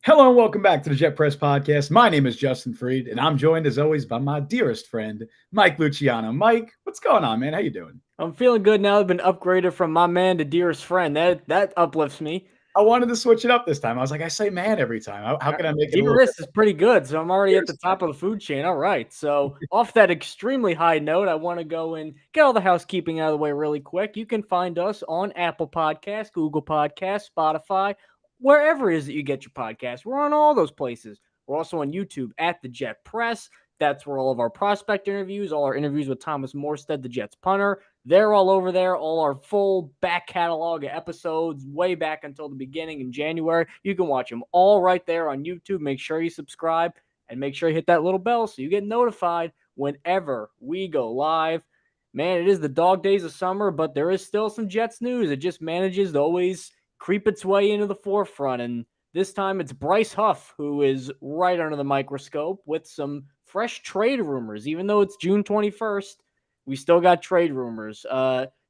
Hello and welcome back to the Jet Press Podcast. My name is Justin Freed, and I'm joined as always by my dearest friend, Mike Luciano. Mike, what's going on, man? How you doing? I'm feeling good now. I've been upgraded from my man to dearest friend. That uplifts me. I wanted to switch it up this time. I was like, I say man every time. How can I make it a little Dearest is pretty good, so I'm already at the different? top of the food chain. All right. So off that extremely high note, I want to go and get all the housekeeping out of the way really quick. You can find us on Apple Podcasts, Google Podcasts, Spotify, wherever it is that you get your podcasts. We're on all those places. We're also on YouTube at the Jet Press. That's where all of our prospect interviews, all our interviews with Thomas Morstead, the Jets punter, they're all over there. All our full back catalog of episodes, way back until the beginning in January. You can watch them all right there on YouTube. Make sure you subscribe and make sure you hit that little bell so you get notified whenever we go live. Man, it is the dog days of summer, but there is still some Jets news. It just manages to always creep its way into the forefront. And this time it's Bryce Huff who is right under the microscope with some fresh trade rumors, even though it's June 21st. We still got trade rumors.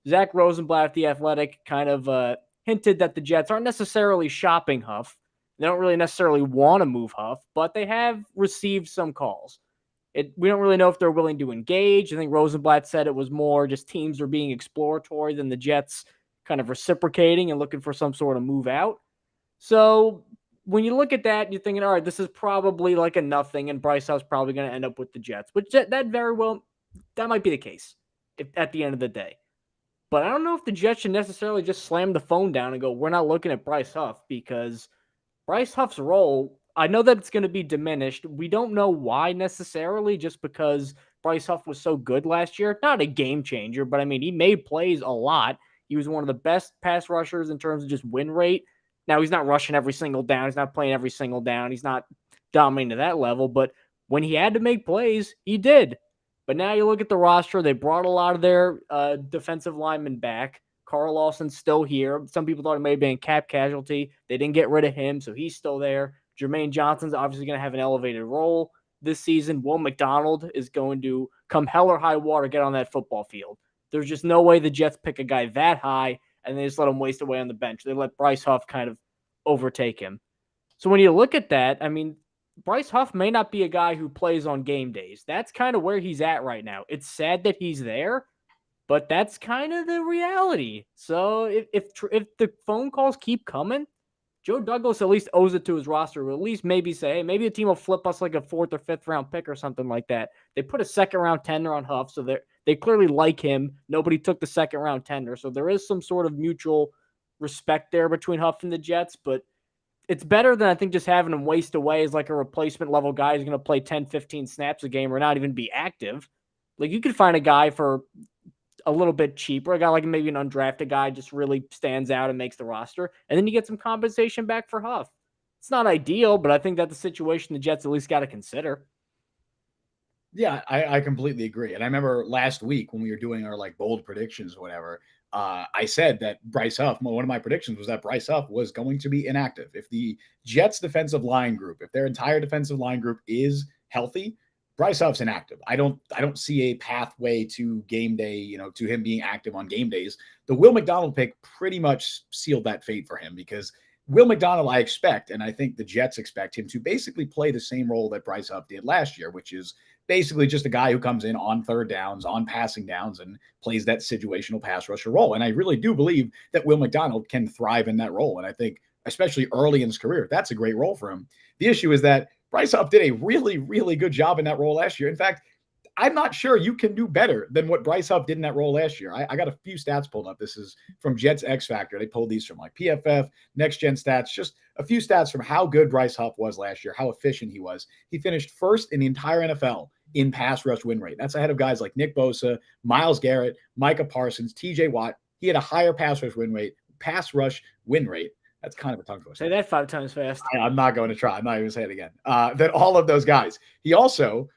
Zach Rosenblatt at The Athletic kind of hinted that the Jets aren't necessarily shopping Huff. They don't really necessarily want to move Huff, but they have received some calls. We don't really know if they're willing to engage. I think Rosenblatt said it was more just teams are being exploratory than the Jets kind of reciprocating and looking for some sort of move out. So when you look at that, you're thinking, all right, this is probably like a nothing, and Bryce Huff's probably going to end up with the Jets, which that very well, that might be the case at the end of the day. But I don't know if the Jets should necessarily just slam the phone down and go, we're not looking at Bryce Huff, because Bryce Huff's role, I know that it's going to be diminished. We don't know why necessarily, just because Bryce Huff was so good last year. Not a game changer, but I mean, he made plays a lot. He was one of the best pass rushers in terms of just win rate. Now, he's not rushing every single down. He's not playing every single down. He's not dominating to that level. But when he had to make plays, he did. But now you look at the roster, they brought a lot of their defensive linemen back. Carl Lawson's still here. Some people thought it may have been a cap casualty. They didn't get rid of him, so he's still there. Jermaine Johnson's obviously going to have an elevated role this season. Will McDonald is going to come hell or high water, get on that football field. There's just no way the Jets pick a guy that high and they just let him waste away on the bench. They let Bryce Huff kind of overtake him. So when you look at that, I mean, Bryce Huff may not be a guy who plays on game days. That's kind of where he's at right now. It's sad that he's there, but that's kind of the reality. So if the phone calls keep coming, Joe Douglas at least owes it to his roster. Or at least maybe say, hey, maybe the team will flip us like a 4th or 5th round pick or something like that. They put a 2nd round tender on Huff, so they clearly like him. Nobody took the 2nd round tender, so there is some sort of mutual respect there between Huff and the Jets, but it's better than I think just having him waste away as like a replacement level guy who's going to play 10, 15 snaps a game or not even be active. Like you could find a guy for a little bit cheaper, a guy like maybe an undrafted guy just really stands out and makes the roster, and then you get some compensation back for Huff. It's not ideal, but I think that's the situation the Jets at least got to consider. Yeah, I completely agree. And I remember last week when we were doing our like bold predictions or whatever, I said that Bryce Huff, one of my predictions was that Bryce Huff was going to be inactive. If the Jets defensive line group, if their entire defensive line group is healthy, Bryce Huff's inactive. I don't see a pathway to game day, to him being active on game days. The Will McDonald pick pretty much sealed that fate for him because Will McDonald, I expect, and I think the Jets expect him to basically play the same role that Bryce Huff did last year, which is basically just a guy who comes in on third downs, on passing downs, and plays that situational pass rusher role. And I really do believe that Will McDonald can thrive in that role. And I think, especially early in his career, that's a great role for him. The issue is that Bryce Huff did a really, really good job in that role last year. In fact, I'm not sure you can do better than what Bryce Huff did in that role last year. I got a few stats pulled up. This is from Jets X Factor. They pulled these from like PFF, Next Gen Stats, just a few stats from how good Bryce Huff was last year, how efficient he was. He finished first in the entire NFL in pass rush win rate. That's ahead of guys like Nick Bosa, Myles Garrett, Micah Parsons, TJ Watt. He had a higher pass rush win rate. That's kind of a tongue twister. Say that 5 times fast. I'm not going to try. I'm not even saying it again. That all of those guys. He also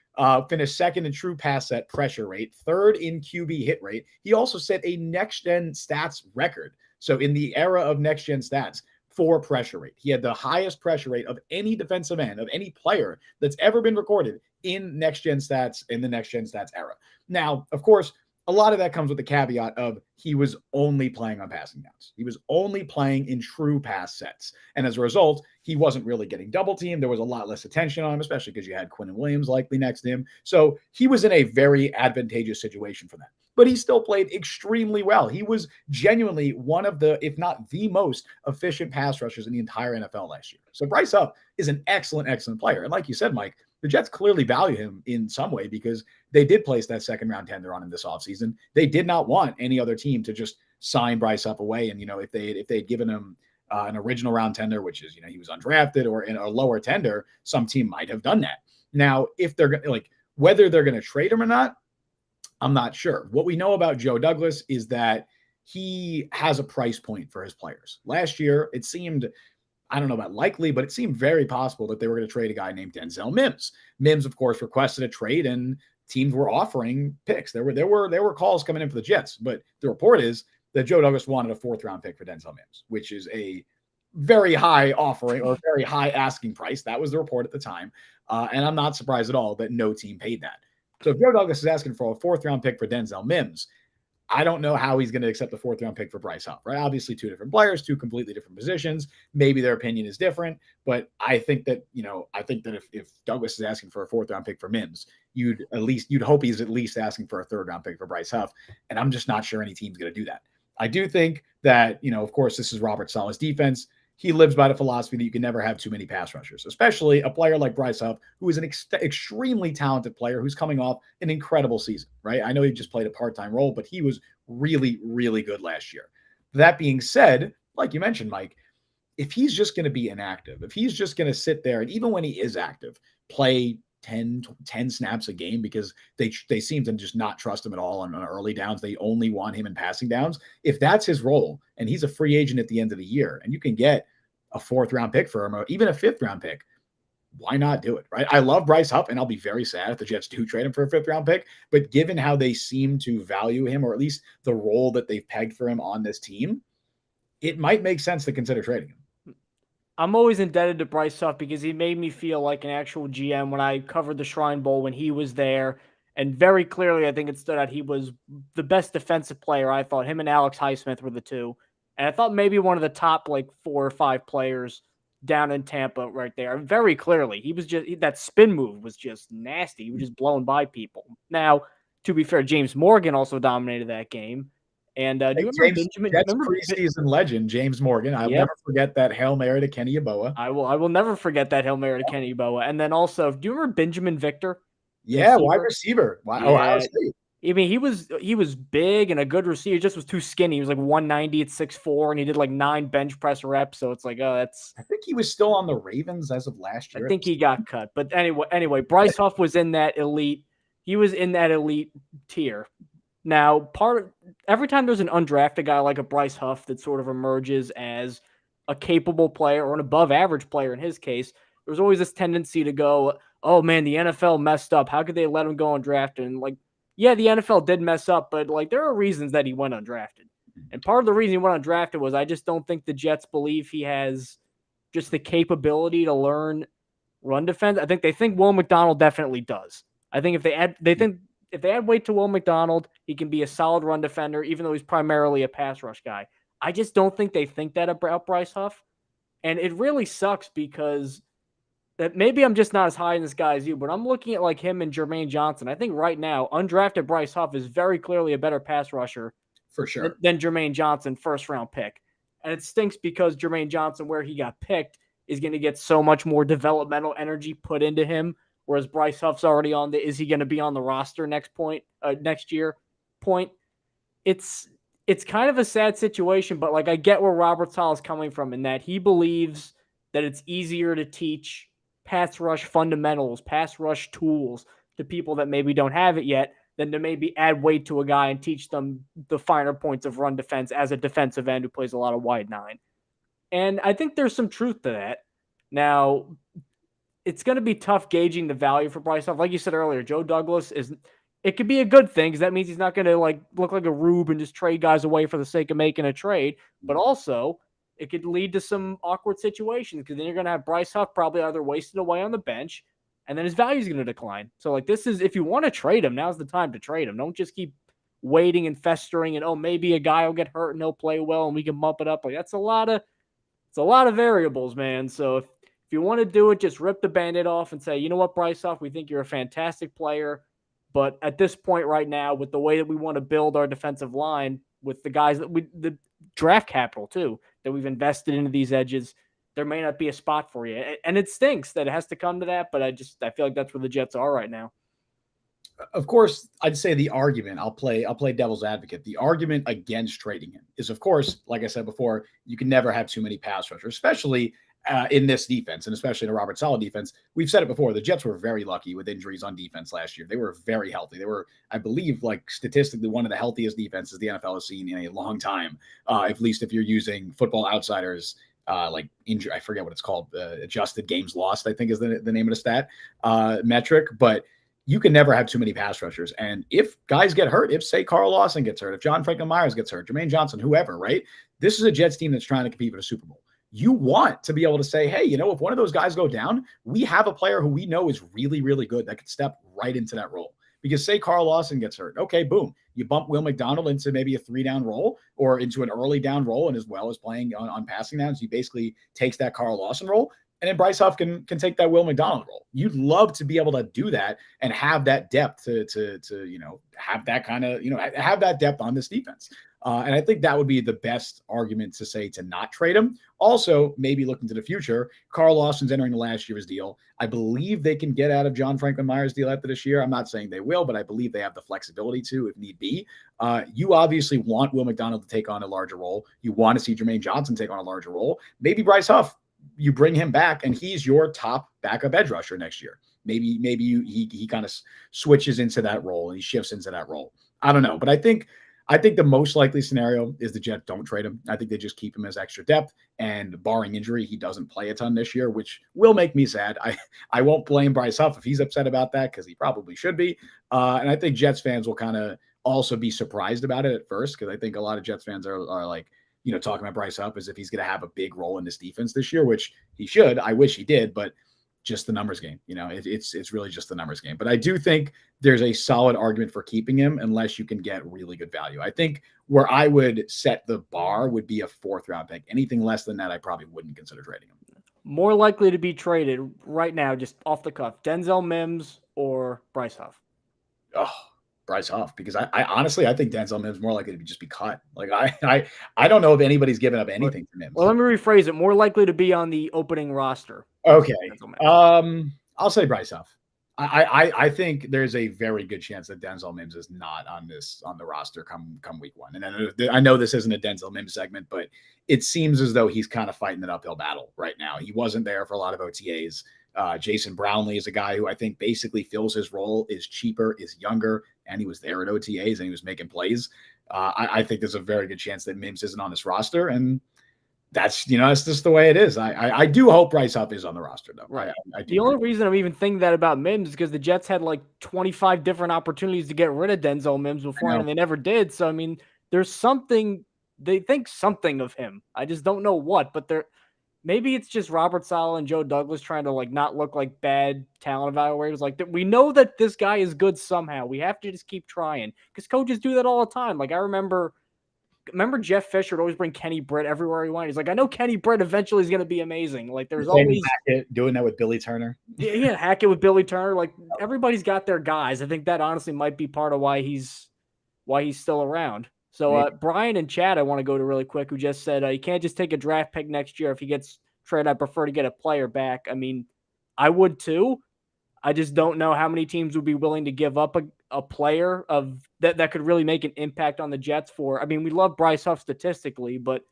finished second in true pass set pressure rate, third in QB hit rate. He also set a next-gen stats record. So in the era of next-gen stats, for pressure rate. He had the highest pressure rate of any defensive end, of any player that's ever been recorded in next-gen stats, in the next-gen stats era. Now, of course, a lot of that comes with the caveat of he was only playing on passing downs. He was only playing in true pass sets. And as a result, he wasn't really getting double teamed. There was a lot less attention on him, especially because you had Quinn Williams likely next to him. So he was in a very advantageous situation for that. But he still played extremely well. He was genuinely one of the, if not the most efficient pass rushers in the entire NFL last year. So Bryce Huff is an excellent, excellent player. And like you said, Mike, the Jets clearly value him in some way because they did place that second round tender on him this offseason. They did not want any other team to just sign Bryce Huff away. And, if they had given him an original round tender, which is, he was undrafted, or in a lower tender, some team might have done that. Now, if they're going to, whether they're going to trade him or not, I'm not sure. What we know about Joe Douglas is that he has a price point for his players. Last year, it seemed, I don't know about likely, but it seemed very possible that they were going to trade a guy named Denzel Mims. Mims, of course, requested a trade, and teams were offering picks. There were calls coming in for the Jets, but the report is that Joe Douglas wanted a 4th-round pick for Denzel Mims, which is a very high offering or very high asking price. That was the report at the time, and I'm not surprised at all that no team paid that. So if Joe Douglas is asking for a 4th-round pick for Denzel Mims, I don't know how he's going to accept the 4th-round pick for Bryce Huff, right? Obviously, 2 different players, 2 completely different positions. Maybe their opinion is different, but I think that, if Douglas is asking for a 4th-round pick for Mims, you'd hope he's at least asking for a 3rd-round pick for Bryce Huff. And I'm just not sure any team's going to do that. I do think that, of course, this is Robert Saleh's defense. He lives by the philosophy that you can never have too many pass rushers, especially a player like Bryce Huff, who is an extremely talented player who's coming off an incredible season, right? I know he just played a part-time role, but he was really, really good last year. That being said, like you mentioned, Mike, if he's just going to be inactive, if he's just going to sit there and even when he is active, play 10 snaps a game because they seem to just not trust him at all on early downs. They only want him in passing downs. If that's his role and he's a free agent at the end of the year and you can get a 4th-round pick for him or even a 5th-round pick, why not do it, right? I love Bryce Huff, and I'll be very sad if the Jets do trade him for a 5th-round pick. But given how they seem to value him, or at least the role that they've pegged for him on this team, it might make sense to consider trading him. I'm always indebted to Bryce Huff because he made me feel like an actual GM when I covered the Shrine Bowl when he was there. And very clearly, I think it stood out. He was the best defensive player. I thought him and Alex Highsmith were the 2. And I thought maybe one of the top 4 or 5 players down in Tampa right there. Very clearly, he was just, that spin move was just nasty. He was just blowing by people. Now, to be fair, James Morgan also dominated that game. And do you remember Benjamin? Jets preseason legend James Morgan. I'll never forget that Hail Mary to Kenny Yeboah. I will never forget that Hail Mary to Kenny Yeboah. And then also, do you remember Benjamin Victor? Yeah, wide receiver. Ohio State. I mean, he was big and a good receiver. He just was too skinny. He was 190 at 6'4", and he did 9 bench press reps. So it's that's. I think he was still on the Ravens as of last year. I think he got cut. But anyway, Bryce Huff was in that elite. He was in that elite tier. Now, every time there's an undrafted guy like a Bryce Huff that sort of emerges as a capable player or an above average player in his case, there's always this tendency to go, oh man, the NFL messed up. How could they let him go undrafted? And yeah, the NFL did mess up, but there are reasons that he went undrafted. And part of the reason he went undrafted was I just don't think the Jets believe he has just the capability to learn run defense. I think they think Will McDonald definitely does. I think if they add weight to Will McDonald, he can be a solid run defender, even though he's primarily a pass rush guy. I just don't think they think that about Bryce Huff. And it really sucks because that maybe I'm just not as high in this guy as you, but I'm looking at him and Jermaine Johnson. I think right now, undrafted Bryce Huff is very clearly a better pass rusher for sure than Jermaine Johnson, 1st-round pick. And it stinks because Jermaine Johnson, where he got picked, is going to get so much more developmental energy put into him. Whereas Bryce Huff's already is he going to be on the roster next year? It's kind of a sad situation, but I get where Robert Saleh is coming from in that he believes that it's easier to teach pass rush fundamentals, pass rush tools to people that maybe don't have it yet than to maybe add weight to a guy and teach them the finer points of run defense as a defensive end who plays a lot of wide 9. And I think there's some truth to that. Now, it's going to be tough gauging the value for Bryce Huff. Like you said earlier, Joe Douglas it could be a good thing because that means he's not going to look like a rube and just trade guys away for the sake of making a trade. But also, it could lead to some awkward situations because then you're going to have Bryce Huff probably either wasted away on the bench and then his value is going to decline. So this is, if you want to trade him, now's the time to trade him. Don't just keep waiting and festering and, oh, maybe a guy will get hurt and he'll play well and we can bump it up. Like, it's a lot of variables, man. So if you want to do it, just rip the Band-Aid off and say, you know what, Bryce Huff, we think you're a fantastic player. But at this point right now, with the way that we want to build our defensive line, with the guys the draft capital too, that we've invested into these edges, there may not be a spot for you. And it stinks that it has to come to that, but I feel like that's where the Jets are right now. Of course, I'd say the argument, I'll play devil's advocate. The argument against trading him is, of course, like I said before, you can never have too many pass rushers, especially in this defense, and especially in a Robert Saleh defense. We've said it before, the Jets were very lucky with injuries on defense last year. They were very healthy. They were, I believe, like statistically one of the healthiest defenses the NFL has seen in a long time, at least if you're using Football Outsiders like injury, I forget what it's called, adjusted games lost, I think is the name of the stat metric. But you can never have too many pass rushers. And if guys get hurt, if say Carl Lawson gets hurt, if John Franklin Myers gets hurt, Jermaine Johnson, whoever, right? This is a Jets team that's trying to compete for the Super Bowl. You want to be able to say, hey, if one of those guys go down, we have a player who we know is really, really good that could step right into that role. Because say Carl Lawson gets hurt. Okay, boom. You bump Will McDonald into maybe a 3-down role or into an early down role, and as well as playing on passing downs, he basically takes that Carl Lawson role. And then Bryce Huff can take that Will McDonald role. You'd love to be able to do that and have that depth to have that kind of, have that depth on this defense. And I think that would be the best argument to say to not trade him. Also, maybe looking to the future, Carl Lawson's entering the last year's deal. I believe they can get out of John Franklin Myers' deal after this year. I'm not saying they will, but I believe they have the flexibility to if need be. You obviously want Will McDonald to take on a larger role. You want to see Jermaine Johnson take on a larger role. Maybe Bryce Huff, you bring him back and he's your top backup edge rusher next year. Maybe he kind of switches into that role and he shifts into that role. I don't know, but I think the most likely scenario is the Jets don't trade him. I think they just keep him as extra depth, and barring injury, he doesn't play a ton this year, which will make me sad. I won't blame Bryce Huff if he's upset about that, because he probably should be. And I think Jets fans will kind of also be surprised about it at first, because I think a lot of Jets fans are like, talking about Bryce Huff as if he's going to have a big role in this defense this year, which he should. I wish he did, but just the numbers game. It's really just the numbers game. But I do think there's a solid argument for keeping him unless you can get really good value. I think where I would set the bar would be a 4th round pick. Anything less than that, I probably wouldn't consider trading him. More likely to be traded right now, just off the cuff, Denzel Mims or Bryce Huff? Oh, Bryce Huff, because I honestly, I think Denzel Mims more likely to just be cut. Like I don't know if anybody's given up anything to Mims. Well, let me rephrase it. More likely to be on the opening roster. Okay. I'll say Bryce Huff. I think there's a very good chance that Denzel Mims is not on the roster come week 1. And I know this isn't a Denzel Mims segment, but it seems as though he's kind of fighting an uphill battle right now. He wasn't there for a lot of OTAs. Jason Brownlee is a guy who I think basically fills his role, is cheaper, is younger, and he was there at OTAs and he was making plays. I think there's a very good chance that Mims isn't on this roster, and that's just the way it is. I do hope Bryce Huff is on the roster, though. Right. I do. The only reason I'm even thinking that about Mims is because the Jets had like 25 different opportunities to get rid of Denzel Mims before, and they never did. So, I mean, there's something, they think something of him. I just don't know what, but maybe it's just Robert Saleh and Joe Douglas trying to like not look like bad talent evaluators. Like, we know that this guy is good somehow. We have to just keep trying, because coaches do that all the time. Like, I remember Jeff Fisher would always bring Kenny Britt everywhere he went. He's like, I know Kenny Britt eventually is going to be amazing. Like, there's always doing that with Billy Turner. Yeah, Hackett with Billy Turner. Like, everybody's got their guys. I think that honestly might be part of why he's still around. So Brian and Chad, I want to go to really quick, who just said you can't just take a draft pick next year. If he gets traded, I prefer to get a player back. I mean, I would too. I just don't know how many teams would be willing to give up a player of that could really make an impact on the Jets for. I mean, we love Bryce Huff statistically, but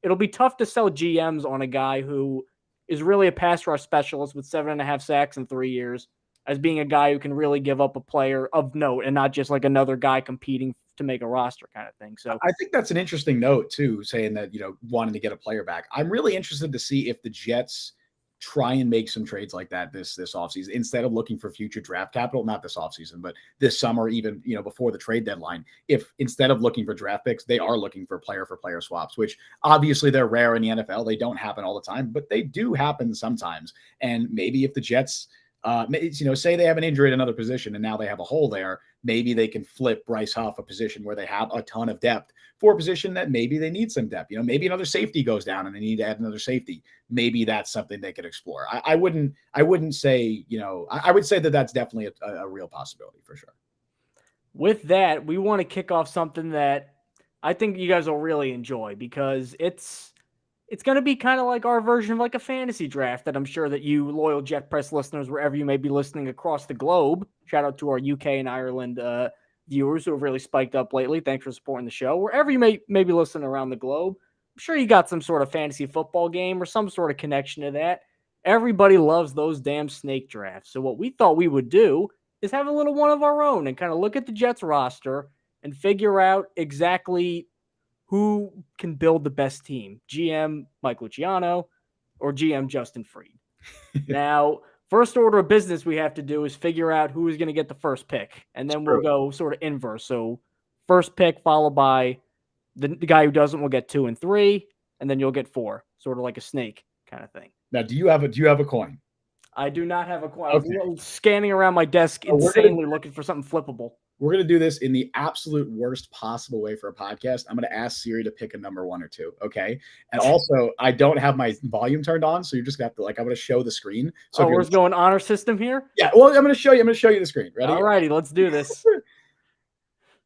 it'll be tough to sell GMs on a guy who is really a pass rush specialist with 7.5 sacks in 3 years as being a guy who can really give up a player of note and not just like another guy competing to make a roster kind of thing. So I think that's an interesting note too, saying that, wanting to get a player back. I'm really interested to see if the Jets try and make some trades like that this offseason, instead of looking for future draft capital, not this offseason, but this summer, even, before the trade deadline. If instead of looking for draft picks, they are looking for player swaps, which obviously they're rare in the NFL. They don't happen all the time, but they do happen sometimes. And maybe if the Jets, say they have an injury at another position and now they have a hole there, maybe they can flip Bryce Huff a position where they have a ton of depth for a position that maybe they need some depth. Maybe another safety goes down and they need to add another safety. Maybe that's something they could explore. I wouldn't say, I would say that that's definitely a real possibility for sure. With that, we want to kick off something that I think you guys will really enjoy, because it's going to be kind of like our version of like a fantasy draft that I'm sure that you loyal Jet Press listeners, wherever you may be listening across the globe, shout out to our UK and Ireland viewers who have really spiked up lately. Thanks for supporting the show. Wherever you may be listening around the globe, I'm sure you got some sort of fantasy football game or some sort of connection to that. Everybody loves those damn snake drafts. So what we thought we would do is have a little one of our own and kind of look at the Jets roster and figure out exactly who can build the best team, GM Mike Luciano or GM Justin Fried. Now, first order of business we have to do is figure out who is going to get the first pick, and then we'll go sort of inverse. So first pick followed by the guy who doesn't will get 2 and 3, and then you'll get 4, sort of like a snake kind of thing. Now, do you have a coin? I do not have a coin. Okay. I was scanning around my desk insanely looking for something flippable. We're going to do this in the absolute worst possible way for a podcast. I'm going to ask Siri to pick a number 1 or 2. Okay. And also, I don't have my volume turned on. So you're just going to have to, I'm going to show the screen. So we're going honor system here? Yeah. Well, I'm going to show you the screen. Ready? All righty. Let's do this.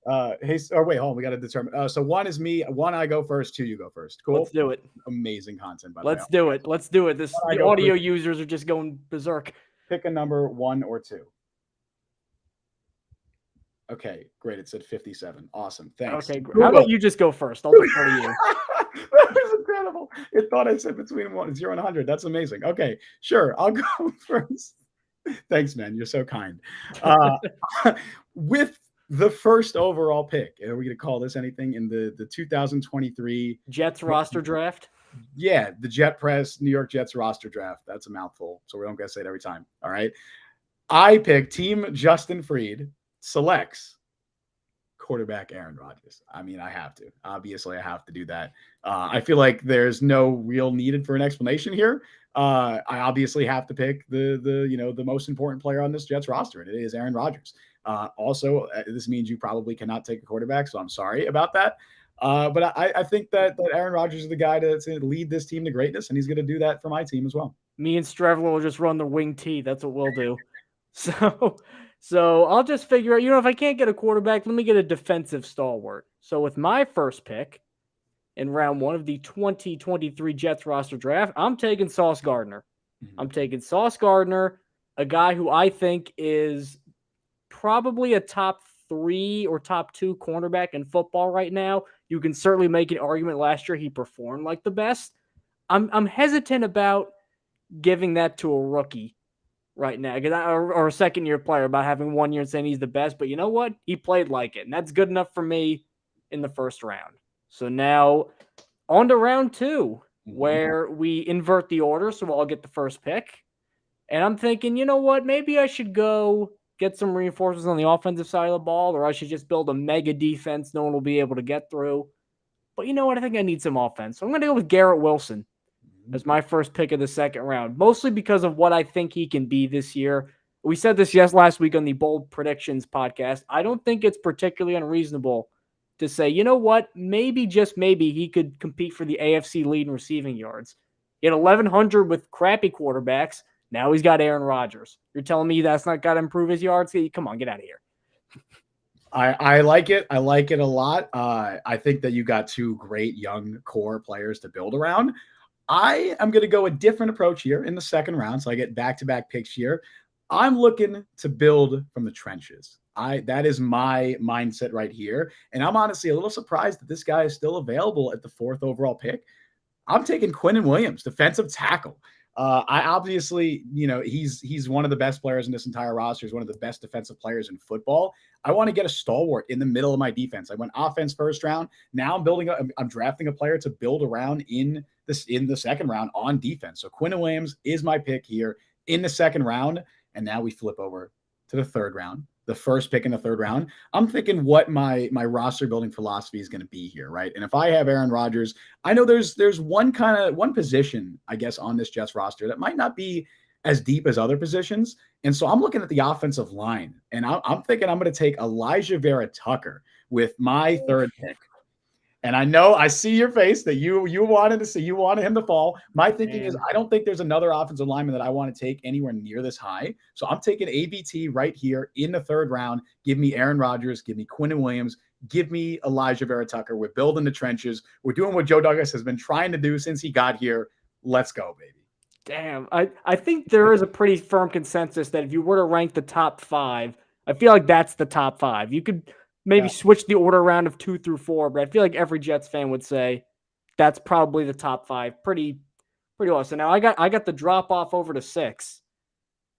Hey, wait, hold on. We got to determine. So 1 is me. 1, I go first. 2, you go first. Cool. Let's do it. Amazing content. Let's do it. The audio users are just going berserk. Pick a number 1 or 2. Okay, great. It said 57. Awesome. Thanks. Okay, how about you just go first? I'll defer to you. That was incredible. It thought I said between 0 and 100. That's amazing. Okay, sure. I'll go first. Thanks, man. You're so kind. With the first overall pick, are we going to call this anything in the 2023 Jets roster draft? Yeah, the Jet Press New York Jets roster draft. That's a mouthful, so we don't get to say it every time. All right. I pick Team Justin Fried selects quarterback Aaron Rodgers. I mean, I have to. Obviously, I have to do that. I feel like there's no real needed for an explanation here. I obviously have to pick the most important player on this Jets roster, and it is Aaron Rodgers. Also, this means you probably cannot take a quarterback, so I'm sorry about that. But I think that Aaron Rodgers is the guy to lead this team to greatness, and he's going to do that for my team as well. Me and Strevler will just run the wing T. That's what we'll do. So I'll just figure out, if I can't get a quarterback, let me get a defensive stalwart. So with my first pick in round 1 of the 2023 Jets roster draft, I'm taking Sauce Gardner. Mm-hmm. I'm taking Sauce Gardner, a guy who I think is probably a top 3 or top 2 cornerback in football right now. You can certainly make an argument last year he performed like the best. I'm hesitant about giving that to a rookie right now, or a second-year player, about having 1 year and saying he's the best. But you know what? He played like it, and that's good enough for me in the first round. So now on to round 2, where we invert the order, so I'll get the first pick. And I'm thinking, you know what? Maybe I should go get some reinforcements on the offensive side of the ball, or I should just build a mega defense no one will be able to get through. But you know what? I think I need some offense. So I'm going to go with Garrett Wilson as my first pick of the second round, mostly because of what I think he can be this year. We said this last week on the Bold Predictions podcast. I don't think it's particularly unreasonable to say, you know what, maybe, just maybe, he could compete for the AFC lead in receiving yards. He had 1,100 with crappy quarterbacks. Now he's got Aaron Rodgers. You're telling me that's not got to improve his yards? Come on, get out of here. I like it. I like it a lot. I think that you got 2 great young core players to build around. I am going to go a different approach here in the second round. So I get back-to-back picks here. I'm looking to build from the trenches. That is my mindset right here. And I'm honestly a little surprised that this guy is still available at the 4th overall pick. I'm taking Quinnen Williams, defensive tackle. I obviously, he's one of the best players in this entire roster. He's one of the best defensive players in football. I want to get a stalwart in the middle of my defense. I went offense first round. Now I'm drafting a player to build around in the second round on defense. So Quinnen Williams is my pick here in the second round. And now we flip over to the third round, the first pick in the third round. I'm thinking what my roster building philosophy is going to be here, right? And if I have Aaron Rodgers, I know there's one position, I guess, on this Jets roster that might not be as deep as other positions. And so I'm looking at the offensive line, and I'm thinking I'm going to take Elijah Vera Tucker with my third pick. And I know I see your face that you wanted him to fall. My thinking is I don't think there's another offensive lineman that I want to take anywhere near this high. So I'm taking AVT right here in the third round. Give me Aaron Rodgers, give me Quinnen Williams, give me Elijah Vera Tucker. We're building the trenches. We're doing what Joe Douglas has been trying to do since he got here. Let's go, baby. Damn, I think there is a pretty firm consensus that if you were to rank the top 5, I feel like that's the top 5. You could maybe switch the order around of 2 through 4, but I feel like every Jets fan would say that's probably the top 5. Pretty awesome. Now I got the drop off over to 6,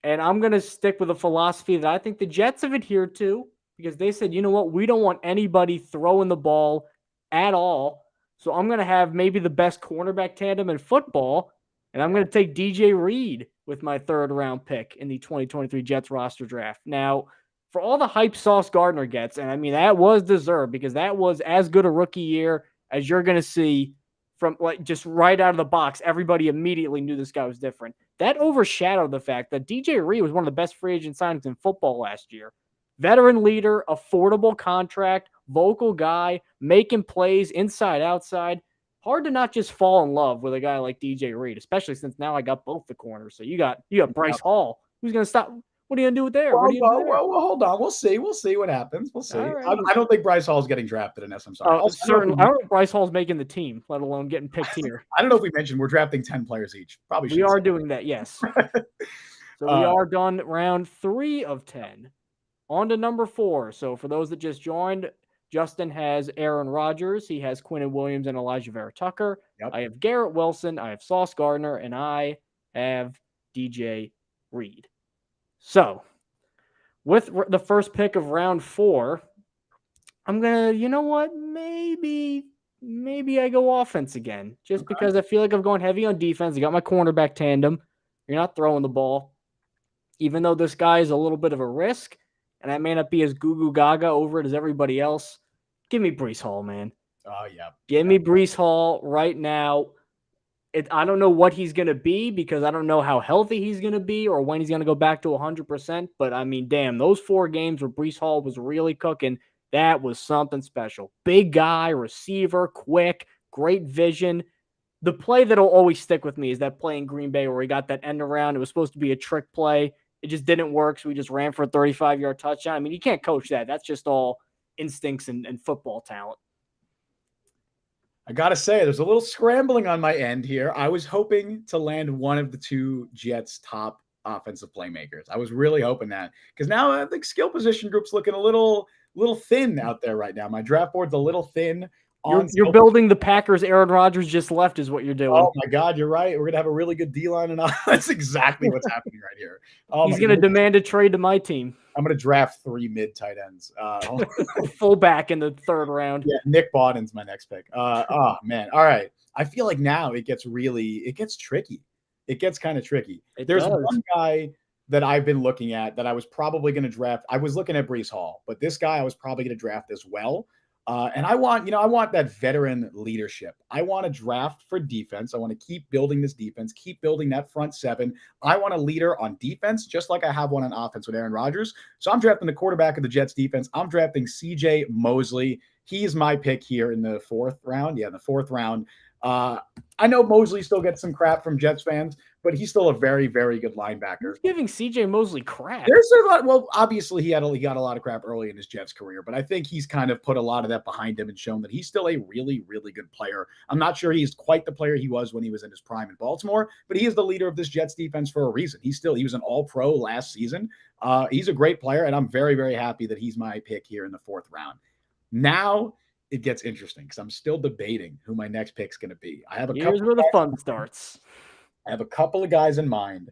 and I'm gonna stick with a philosophy that I think the Jets have adhered to because they said, you know what, we don't want anybody throwing the ball at all. So I'm gonna have maybe the best cornerback tandem in football. And I'm going to take DJ Reed with my third round pick in the 2023 Jets roster draft. Now, for all the hype Sauce Gardner gets, and I mean, that was deserved because that was as good a rookie year as you're going to see from like just right out of the box. Everybody immediately knew this guy was different. That overshadowed the fact that DJ Reed was one of the best free agent signings in football last year. Veteran leader, affordable contract, vocal guy, making plays inside, outside. Hard to not just fall in love with a guy like DJ Reed, especially since now I got both the corners. So you got Bryce Hall. Who's going to stop? What are you going to do with there? Well, hold on. We'll see. We'll see what happens. We'll see. Right. I don't think Bryce Hall is getting drafted unless I'm sorry. Certainly. I don't know if Bryce Hall's making the team, let alone getting picked here. I don't know if we mentioned we're drafting 10 players each. Probably should. We are doing that, yes. So we are done round 3 of 10. On to number 4. So for those that just joined, Justin has Aaron Rodgers. He has Quinnen Williams and Elijah Vera Tucker. Yep. I have Garrett Wilson. I have Sauce Gardner. And I have DJ Reed. So with the first pick of round 4, I'm going to, you know what? Maybe I go offense again. Just because I feel like I'm going heavy on defense. I got my cornerback tandem. You're not throwing the ball. Even though this guy is a little bit of a risk, and I may not be as goo gaga over it as everybody else, give me Bryce Hall, man. Oh, yeah. Give me Bryce Hall right now. I don't know what he's going to be because I don't know how healthy he's going to be or when he's going to go back to 100%. But, I mean, damn, those 4 games where Bryce Hall was really cooking, that was something special. Big guy, receiver, quick, great vision. The play that'll always stick with me is that play in Green Bay where he got that end around. It was supposed to be a trick play. It just didn't work, so we just ran for a 35-yard touchdown. I mean, you can't coach that. That's just all instincts and football talent. I got to say, there's a little scrambling on my end here. I was hoping to land one of the 2 Jets' top offensive playmakers. I was really hoping that because now I think skill position group's looking a little thin out there right now. My draft board's a little thin. You're building the Packers. Aaron Rodgers just left is what you're doing. Oh, my God, you're right. We're going to have a really good D-line, and that's exactly what's happening right here. He's going to demand a trade to my team. I'm going to draft 3 mid-tight ends. Fullback in the 3rd round. Yeah, Nick Bawden's my next pick. Oh, man. All right. I feel like now it gets tricky. It gets kind of tricky. There's one guy that I've been looking at that I was probably going to draft. I was looking at Bryce Hall, but this guy I was probably going to draft as well. And I want that veteran leadership. I want to draft for defense. I want to keep building this defense, keep building that front 7. I want a leader on defense, just like I have one on offense with Aaron Rodgers. So I'm drafting the quarterback of the Jets defense. I'm drafting CJ Mosley. He's my pick here in the 4th round. Yeah, in the 4th round. I know Mosley still gets some crap from Jets fans, but he's still a very, very good linebacker. Who's giving CJ Mosley crap? There's a lot. Well, obviously he got a lot of crap early in his Jets career, but I think he's kind of put a lot of that behind him and shown that he's still a really, really good player. I'm not sure he's quite the player he was when he was in his prime in Baltimore, but he is the leader of this Jets defense for a reason. He was an all-pro last season. He's a great player, and I'm very, very happy that he's my pick here in the 4th round. Now it gets interesting because I'm still debating who my next pick's going to be. Here's where the fun starts. I have a couple of guys in mind.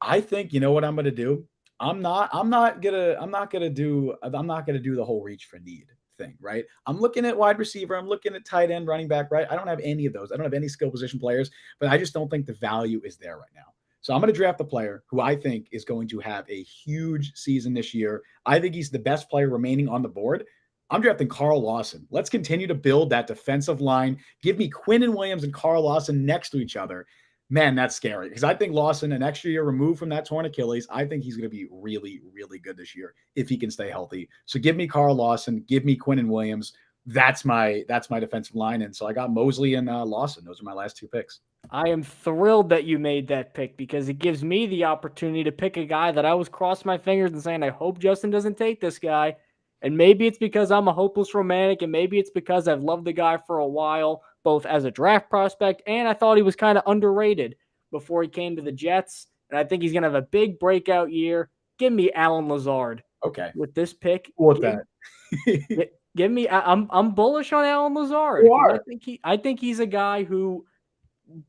I think you know what I'm going to do. I'm not going to do the whole reach for need thing, right? I'm looking at wide receiver. I'm looking at tight end, running back, right? I don't have any of those. I don't have any skill position players, but I just don't think the value is there right now. So I'm going to draft a player who I think is going to have a huge season this year. I think he's the best player remaining on the board. I'm drafting Carl Lawson. Let's continue to build that defensive line. Give me Quinnen Williams and Carl Lawson next to each other. Man, that's scary because I think Lawson, an extra year removed from that torn Achilles, I think he's going to be really, really good this year if he can stay healthy. So give me Carl Lawson, give me Quinn and Williams. That's my defensive line, and so I got Mosley and Lawson. Those are my last two picks. I am thrilled that you made that pick because it gives me the opportunity to pick a guy that I was crossing my fingers and saying, I hope Justin doesn't take this guy. And maybe it's because I'm a hopeless romantic, and maybe it's because I've loved the guy for a while, both as a draft prospect and I thought he was kind of underrated before he came to the Jets. And I think he's going to have a big breakout year. Give me Alan Lazard. Okay. With this pick. Cool with that. Give me. I'm bullish on Alan Lazard. You are. I think he's a guy who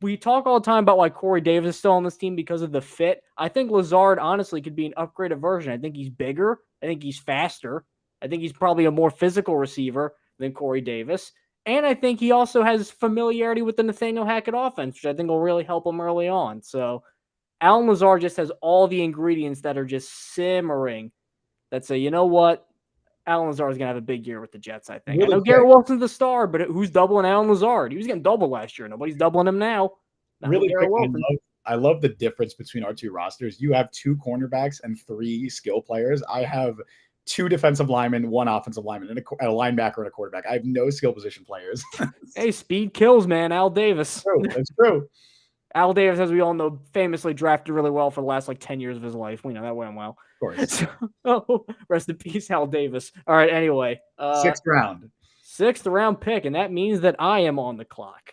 we talk all the time about why Corey Davis is still on this team because of the fit. I think Lazard honestly could be an upgraded version. I think he's bigger. I think he's faster. I think he's probably a more physical receiver than Corey Davis. And I think he also has familiarity with the Nathaniel Hackett offense, which I think will really help him early on. So Alan Lazard just has all the ingredients that are just simmering that say, you know what? Alan Lazard is going to have a big year with the Jets, I think. Really I know Garrett Wilson's the star, but who's doubling Alan Lazard? He was getting doubled last year. Nobody's doubling him now. Really quick, I love the difference between our two rosters. You have 2 cornerbacks and 3 skill players. I have 2 defensive linemen, 1 offensive lineman, and a linebacker and a quarterback. I have no skill position players. Hey, speed kills, man. Al Davis. That's true. Al Davis, as we all know, famously drafted really well for the last 10 years of his life. We know that went well. Of course. So, rest in peace, Al Davis. All right, anyway. 6th round. 6th round pick, and that means that I am on the clock.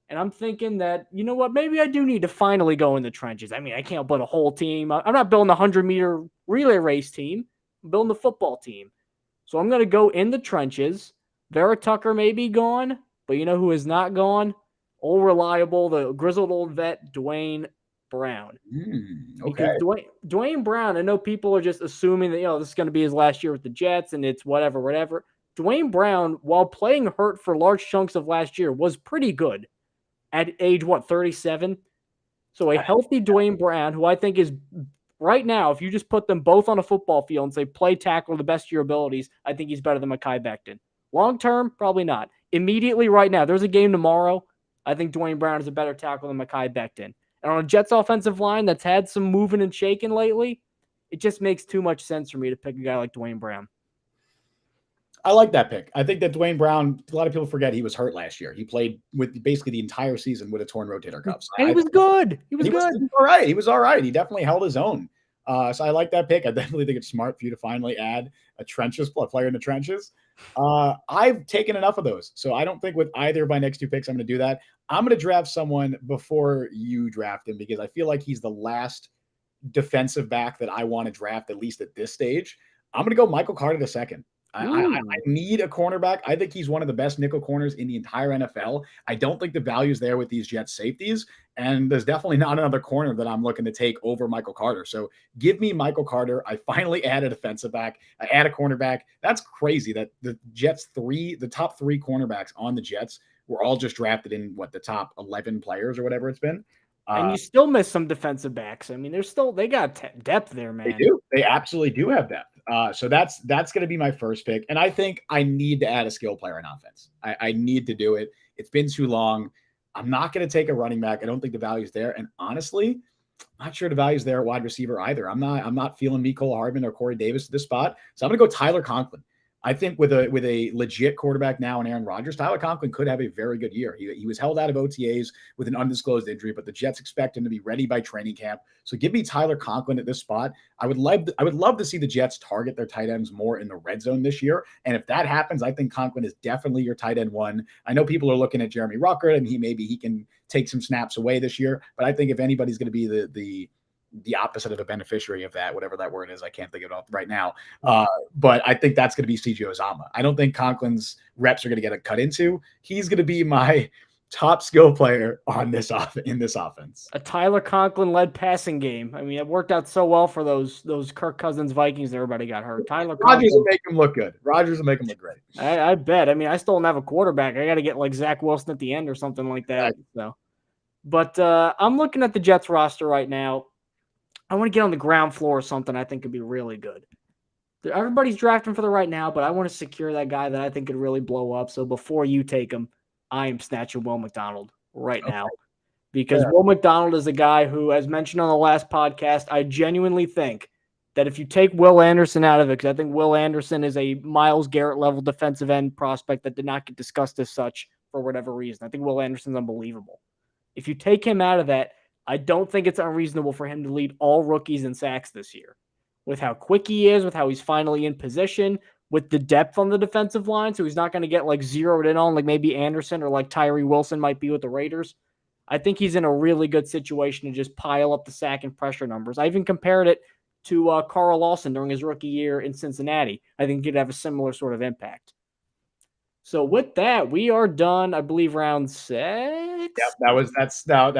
And I'm thinking that, you know what, maybe I do need to finally go in the trenches. I mean, I can't build a whole team. I'm not building a 100-meter relay race team. I'm building a football team. So I'm going to go in the trenches. Vera Tucker may be gone, but you know who is not gone? Old reliable, the grizzled old vet, Dwayne Brown. Okay. Because Dwayne Brown, I know people are just assuming that, this is going to be his last year with the Jets and it's whatever. Dwayne Brown, while playing hurt for large chunks of last year, was pretty good at age, 37? So a healthy Dwayne Brown, who I think is right now, if you just put them both on a football field and say play tackle the best of your abilities, I think he's better than Mekhi Becton. Long term, probably not. Immediately right now, there's a game tomorrow. I think Dwayne Brown is a better tackle than Mekhi Becton. And on a Jets offensive line that's had some moving and shaking lately, it just makes too much sense for me to pick a guy like Dwayne Brown. I like that pick. I think that Dwayne Brown, a lot of people forget he was hurt last year. He played with basically the entire season with a torn rotator cuff. So and he was good. He was good. All right. He was all right. He definitely held his own. So I like that pick. I definitely think it's smart for you to finally add a player in the trenches. I've taken enough of those. So I don't think with either of my next 2 picks, I'm going to do that. I'm going to draft someone before you draft him because I feel like he's the last defensive back that I want to draft, at least at this stage. I'm going to go Michael Carter II. I need a cornerback. I think he's one of the best nickel corners in the entire NFL. I don't think the value's there with these Jets safeties, and there's definitely not another corner that I'm looking to take over Michael Carter. So give me Michael Carter. I finally add a defensive back. I add a cornerback. That's crazy that the top 3 cornerbacks on the Jets were all just drafted in the top 11 players or whatever it's been. And you still miss some defensive backs. I mean, they got depth there, man. They do. They absolutely do have depth. So that's going to be my first pick. And I think I need to add a skill player in offense. I need to do it. It's been too long. I'm not going to take a running back. I don't think the value's there. And honestly, I'm not sure the value's there at wide receiver either. I'm not feeling Mecole Hardman or Corey Davis at this spot. So I'm going to go Tyler Conklin. I think with a legit quarterback now in Aaron Rodgers, Tyler Conklin could have a very good year. He was held out of OTAs with an undisclosed injury, but the Jets expect him to be ready by training camp. So give me Tyler Conklin at this spot. I would love to see the Jets target their tight ends more in the red zone this year. And if that happens, I think Conklin is definitely your tight end 1. I know people are looking at Jeremy Ruckert and he can take some snaps away this year, but I think if anybody's going to be the opposite of a beneficiary of that, whatever that word is, I can't think of it right now. But I think that's going to be CJ Uzomah. I don't think Conklin's reps are going to get cut into. He's going to be my top skill player in this offense. A Tyler Conklin-led passing game. I mean, it worked out so well for those Kirk Cousins Vikings. Everybody got hurt. Rodgers will make him look good. Rodgers will make him look great. I bet. I mean, I still don't have a quarterback. I got to get like Zach Wilson at the end or something like that. Right. So, but I'm looking at the Jets roster right now. I want to get on the ground floor or something I think could be really good. Everybody's drafting for the right now, but I want to secure that guy that I think could really blow up. So before you take him, I am snatching Will McDonald right now. because Fair. Will McDonald is a guy who, as mentioned on the last podcast, I genuinely think that if you take Will Anderson out of it, because I think Will Anderson is a Myles Garrett level defensive end prospect that did not get discussed as such for whatever reason. I think Will Anderson's unbelievable. If you take him out of that, I don't think it's unreasonable for him to lead all rookies in sacks this year. With how quick he is, with how he's finally in position, with the depth on the defensive line, so he's not going to get like zeroed in on like maybe Anderson or like Tyree Wilson might be with the Raiders. I think he's in a really good situation to just pile up the sack and pressure numbers. I even compared it to Carl Lawson during his rookie year in Cincinnati. I think he'd have a similar sort of impact. So with that, we are done. I believe round 6. Yep, that was 7.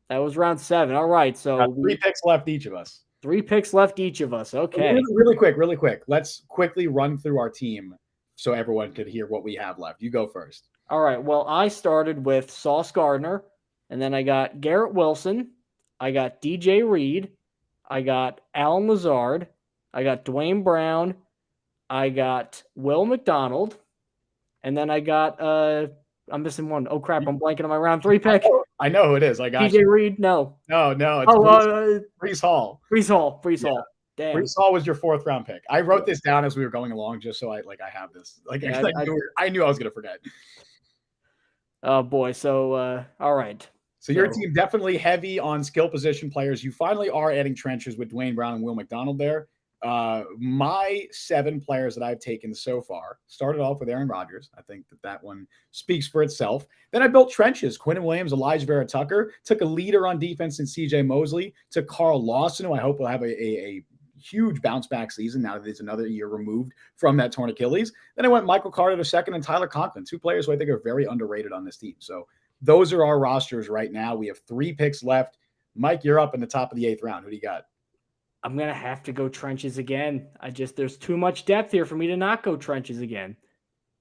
That was round 7. All right, so 3 picks left each of us. 3 picks left each of us. Okay. Really quick. Let's quickly run through our team so everyone could hear what we have left. You go first. All right. Well, I started with Sauce Gardner, and then I got Garrett Wilson. I got DJ Reed. I got Alan Lazard. I got Dwayne Brown. I got Will McDonald. And then I got I'm missing one. Oh crap, I'm blanking on my round 3 pick. I know who it is. I got DJ Reed. No, it's Bryce Hall. Bryce Hall. Damn. Bryce Hall was your 4th round pick. I wrote this down as we were going along, just so I have this. I knew I was gonna forget. Oh boy. So all right. So your team definitely heavy on skill position players. You finally are adding trenches with Dwayne Brown and Will McDonald there. My 7 players that I've taken so far started off with Aaron Rodgers. I think that one speaks for itself. Then I built trenches. Quinnen Williams, Elijah Vera Tucker, took a leader on defense in CJ Mosley, took Carl Lawson, who I hope will have a huge bounce back season now that it's another year removed from that torn Achilles. Then I went Michael Carter the second and Tyler Conklin, 2 players who I think are very underrated on this team. So those are our rosters right now. We have 3 picks left. Mike, you're up in the top of the 8th round. Who do you got? I'm going to have to go trenches again. There's too much depth here for me to not go trenches again.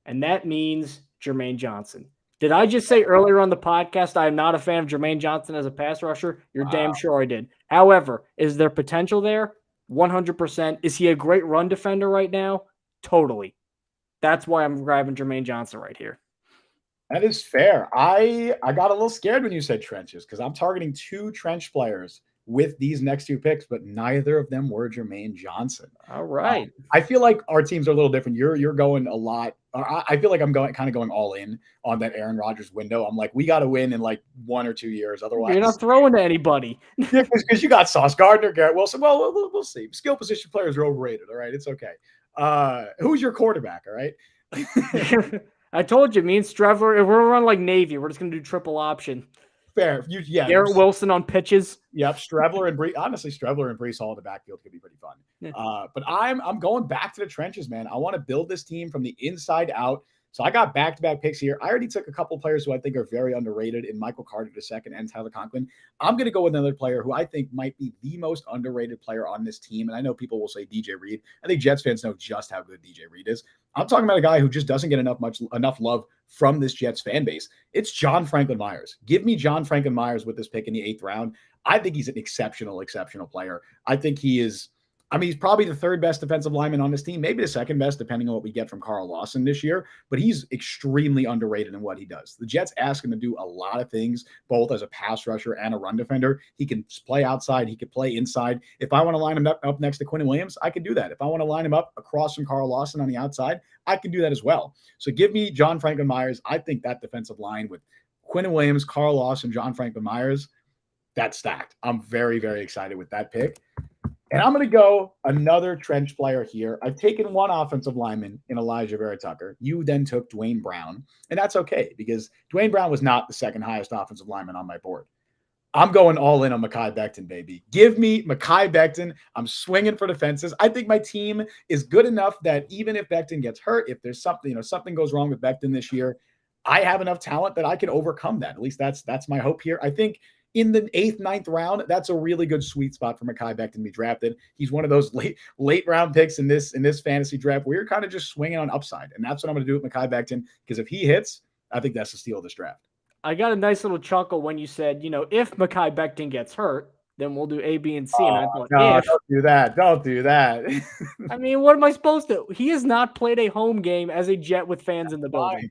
And that means Jermaine Johnson. Did I just say earlier on the podcast I am not a fan of Jermaine Johnson as a pass rusher? You're damn sure I did. However, is there potential there? 100%. Is he a great run defender right now? Totally. That's why I'm grabbing Jermaine Johnson right here. That is fair. I got a little scared when you said trenches because I'm targeting 2 trench players with these next 2 picks, but neither of them were Jermaine Johnson. All right. I feel like our teams are a little different. You're going a lot. I feel like I'm going all in on that Aaron Rodgers window. I'm like, we got to win in like 1 or 2 years. Otherwise, you're not throwing to anybody. Yeah, because you got Sauce Gardner, Garrett Wilson. Well, we'll see. Skill position players are overrated. All right, it's okay. Who's your quarterback? All right. I told you, me and Strevler, if we're running like Navy, we're just gonna do triple option. Fair. Garrett Wilson on pitches. Yep. Strevler and Bryce Hall in the backfield could be pretty fun. Yeah. But I'm going back to the trenches, man. I want to build this team from the inside out. So I got back-to-back picks here. I already took a couple players who I think are very underrated in Michael Carter II and Tyler Conklin. I'm going to go with another player who I think might be the most underrated player on this team. And I know people will say DJ Reed. I think Jets fans know just how good DJ Reed is. I'm talking about a guy who just doesn't get enough love from this Jets fan base. It's John Franklin Myers. Give me John Franklin Myers with this pick in the 8th round. I think he's an exceptional player. I think he's probably the 3rd best defensive lineman on this team, maybe the 2nd best, depending on what we get from Carl Lawson this year. But he's extremely underrated in what he does. The Jets ask him to do a lot of things, both as a pass rusher and a run defender. He can play outside. He can play inside. If I want to line him up next to Quinnen Williams, I can do that. If I want to line him up across from Carl Lawson on the outside, I can do that as well. So give me John Franklin Myers. I think that defensive line with Quinnen Williams, Carl Lawson, John Franklin Myers, that's stacked. I'm very, very excited with that pick. And I'm going to go another trench player here. I've taken one offensive lineman in Elijah Vera Tucker. You then took Dwayne Brown. And that's okay because Dwayne Brown was not the 2nd highest offensive lineman on my board. I'm going all in on Mekhi Becton, baby. Give me Mekhi Becton. I'm swinging for the fences. I think my team is good enough that even if Becton gets hurt, if there's something goes wrong with Becton this year, I have enough talent that I can overcome that. At least that's my hope here. I think in the 8th, 9th round, that's a really good sweet spot for Mekhi Becton to be drafted. He's one of those late round picks in this fantasy draft where you're kind of just swinging on upside. And that's what I'm going to do with Mekhi Becton because if he hits, I think that's the steal of this draft. I got a nice little chuckle when you said, if Mekhi Becton gets hurt, then we'll do A, B, and C. And I thought, no, don't do that. Don't do that. I mean, what am I supposed to? He has not played a home game as a Jet with fans in the building.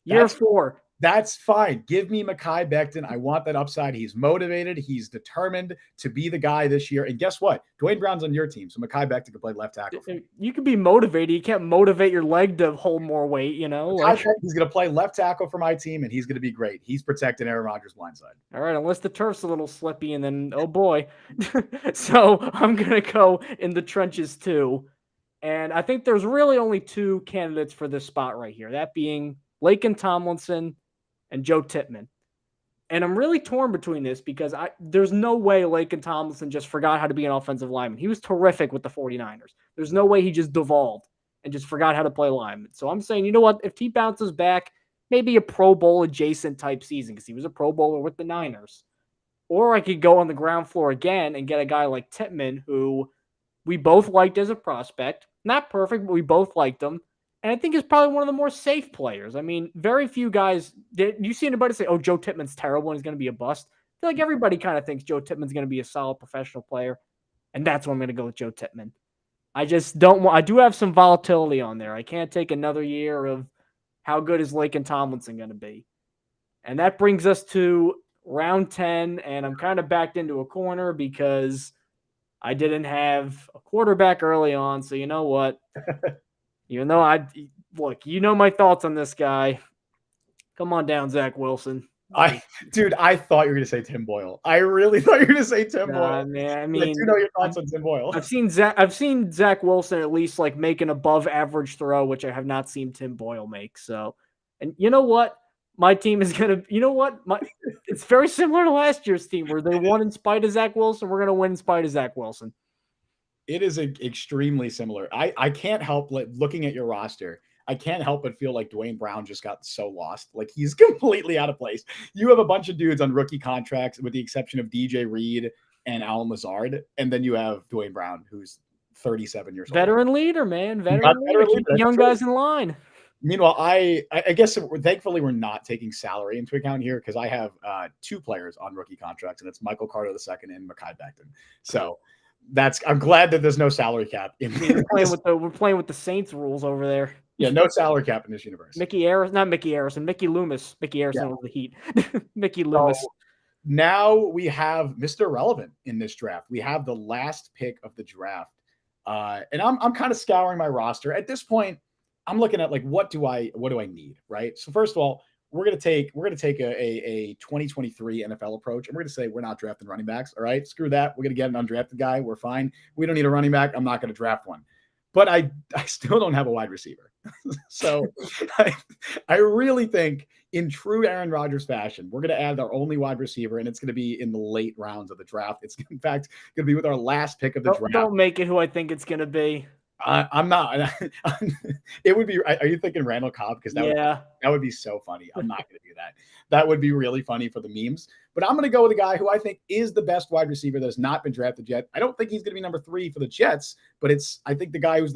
Year 4. That's fine. Give me Mekhi Becton. I want that upside. He's motivated. He's determined to be the guy this year. And guess what? Dwayne Brown's on your team, so Mekhi Becton can play left tackle for you. You can be motivated. You can't motivate your leg to hold more weight, you know? Mekhi Becton, he's going to play left tackle for my team, and he's going to be great. He's protecting Aaron Rodgers' blindside. All right, unless the turf's a little slippy, and then, oh boy. So I'm going to go in the trenches too. And I think there's really only two candidates for this spot right here, that being Laken Tomlinson and Joe Tippmann. And I'm really torn between this because there's no way Laken Tomlinson just forgot how to be an offensive lineman. He was terrific with the 49ers. There's no way he just devolved and just forgot how to play lineman. So I'm saying, you know what? If he bounces back, maybe a Pro Bowl adjacent type season because he was a Pro Bowler with the Niners. Or I could go on the ground floor again and get a guy like Tippmann, who we both liked as a prospect. Not perfect, but we both liked him. And I think he's probably one of the more safe players. I mean, very few guys. Do you see anybody say, oh, Joe Tippmann's terrible and he's going to be a bust? I feel like everybody kind of thinks Joe Tippmann's going to be a solid professional player. And that's why I'm going to go with Joe Tippmann. I just don't want, I do have some volatility on there. I can't take another year of how good is Laken Tomlinson going to be. And that brings us to round 10. And I'm kind of backed into a corner because I didn't have a quarterback early on. So you know what? Even though look, you know my thoughts on this guy. Come on down, Zach Wilson. I thought you were going to say Tim Boyle. I really thought you were going to say Tim Boyle. Man, I do know your thoughts on Tim Boyle. I've seen Zach Wilson at least like make an above average throw, which I have not seen Tim Boyle make. So, and you know what? My team is going to, you know what? It's very similar to last year's team where they won in spite of Zach Wilson. We're going to win in spite of Zach Wilson. It is extremely similar. I can't help looking at your roster. I can't help but feel like Dwayne Brown just got so lost. Like he's completely out of place. You have a bunch of dudes on rookie contracts with the exception of DJ Reed and Alan Lazard. And then you have Dwayne Brown, who's 37 years old. Veteran leader, man. Veteran leader. Keep the young guys in line. Meanwhile, I guess thankfully we're not taking salary into account here because I have two players on rookie contracts, and it's Michael Carter II and Mekhi Becton. So I'm glad that there's no salary cap in here. We're playing with the Saints rules over there. Yeah, no salary cap in this universe. Mickey Loomis. Mickey Harrison was the Heat. Mickey Loomis. So now we have Mr. Relevant in this draft. We have the last pick of the draft. And I'm kind of scouring my roster. At this point, I'm looking at like what do I need, right? So first of all, we're gonna take a 2023 NFL approach, and we're gonna say we're not drafting running backs. All right, screw that. We're gonna get an undrafted guy. We're fine. We don't need a running back. I'm not gonna draft one. But I still don't have a wide receiver. So I really think in true Aaron Rodgers fashion, we're going to add our only wide receiver, and it's going to be in the late rounds of the draft. It's, in fact, going to be with our last pick of the draft. Don't make it who I think it's going to be. I'm not. It would be. Are you thinking Randall Cobb? Because that would be so funny. I'm not going to do that. That would be really funny for the memes. But I'm going to go with a guy who I think is the best wide receiver that has not been drafted yet. I don't think he's going to be number 3 for the Jets, but I think the guy who's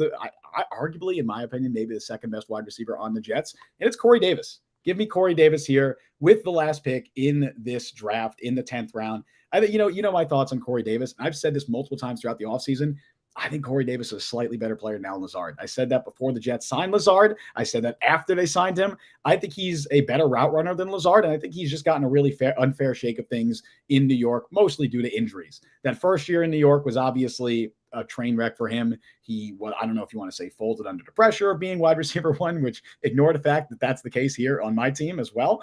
arguably, in my opinion, maybe the second best wide receiver on the Jets, and it's Corey Davis. Give me Corey Davis here with the last pick in this draft in the 10th round. I think you know my thoughts on Corey Davis. I've said this multiple times throughout the offseason. I think Corey Davis is a slightly better player than Alan Lazard. I said that before the Jets signed Lazard. I said that after they signed him. I think he's a better route runner than Lazard, and I think he's just gotten a really unfair shake of things in New York, mostly due to injuries. That first year in New York was obviously a train wreck for him. I don't know if you want to say folded under the pressure of being wide receiver 1, which ignore the fact that that's the case here on my team as well.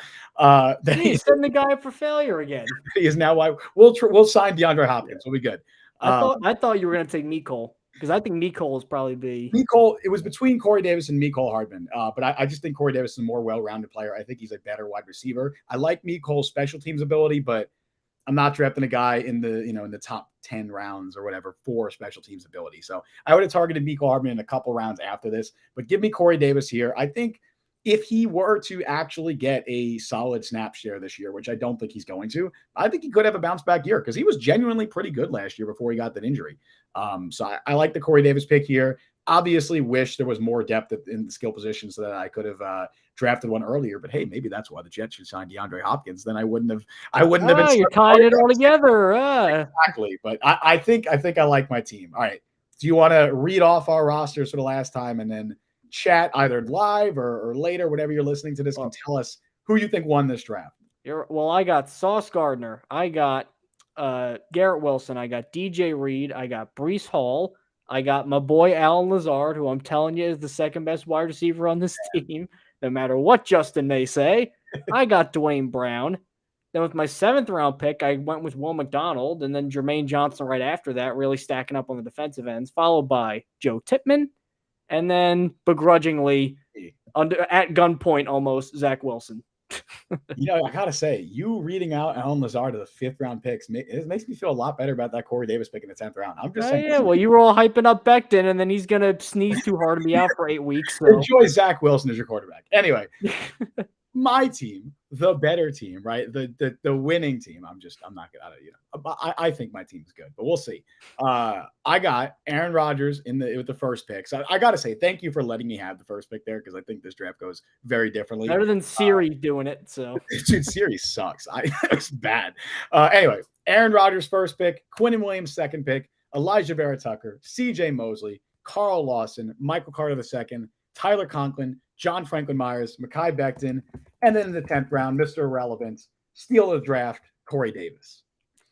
He's setting the guy up for failure again. He is now wide. We'll sign DeAndre Hopkins. We'll be good. I thought you were going to take Mecole because I think Mecole is probably Mecole. It was between Corey Davis and Mecole Hardman, but I just think Corey Davis is a more well-rounded player. I think he's a better wide receiver. I like Mecole's special teams ability, but I'm not drafting a guy in the top 10 rounds or whatever for special teams ability. So I would have targeted Mecole Hardman in a couple rounds after this, but give me Corey Davis here. I think if he were to actually get a solid snap share this year, which I don't think he's going to, I think he could have a bounce back year because he was genuinely pretty good last year before he got that injury. So I like the Corey Davis pick here. Obviously wish there was more depth in the skill position so that I could have drafted one earlier, but hey, maybe that's why the Jets should sign DeAndre Hopkins. Then I wouldn't have been. You're tying it all together. Exactly. But I think I like my team. All right. Do you want to read off our rosters for the last time and then chat either live or later, whenever you're listening to this, and tell us who you think won this draft? Well, I got Sauce Gardner. I got Garrett Wilson. I got DJ Reed. I got Brees Hall. I got my boy Alan Lazard, who I'm telling you is the second best wide receiver on this team, no matter what Justin may say. I got Dwayne Brown. Then with my 7th round pick, I went with Will McDonald, and then Jermaine Johnson right after that, really stacking up on the defensive ends, followed by Joe Tippmann, and then begrudgingly, at gunpoint almost, Zach Wilson. I gotta say, you reading out Alan Lazard of the 5th round picks, it makes me feel a lot better about that Corey Davis pick in the 10th round. I'm just saying. Yeah, well, you were all hyping up Becton, and then he's gonna sneeze too hard and be out for 8 weeks. So. Enjoy Zach Wilson as your quarterback. Anyway, my team, the better team, right? The winning team. I'm not gonna. I think my team's good, but we'll see. I got Aaron Rodgers with the first pick. So I gotta say, thank you for letting me have the first pick there, because I think this draft goes very differently. Better than Siri doing it. So, dude, Siri sucks. It's bad. Anyway, Aaron Rodgers first pick, Quinnen Williams second pick, Elijah Vera Tucker, C.J. Mosley, Carl Lawson, Michael Carter II, Tyler Conklin, John Franklin Myers, Mekhi Becton, and then in the 10th round, Mr. Irrelevant, steal of the draft, Corey Davis.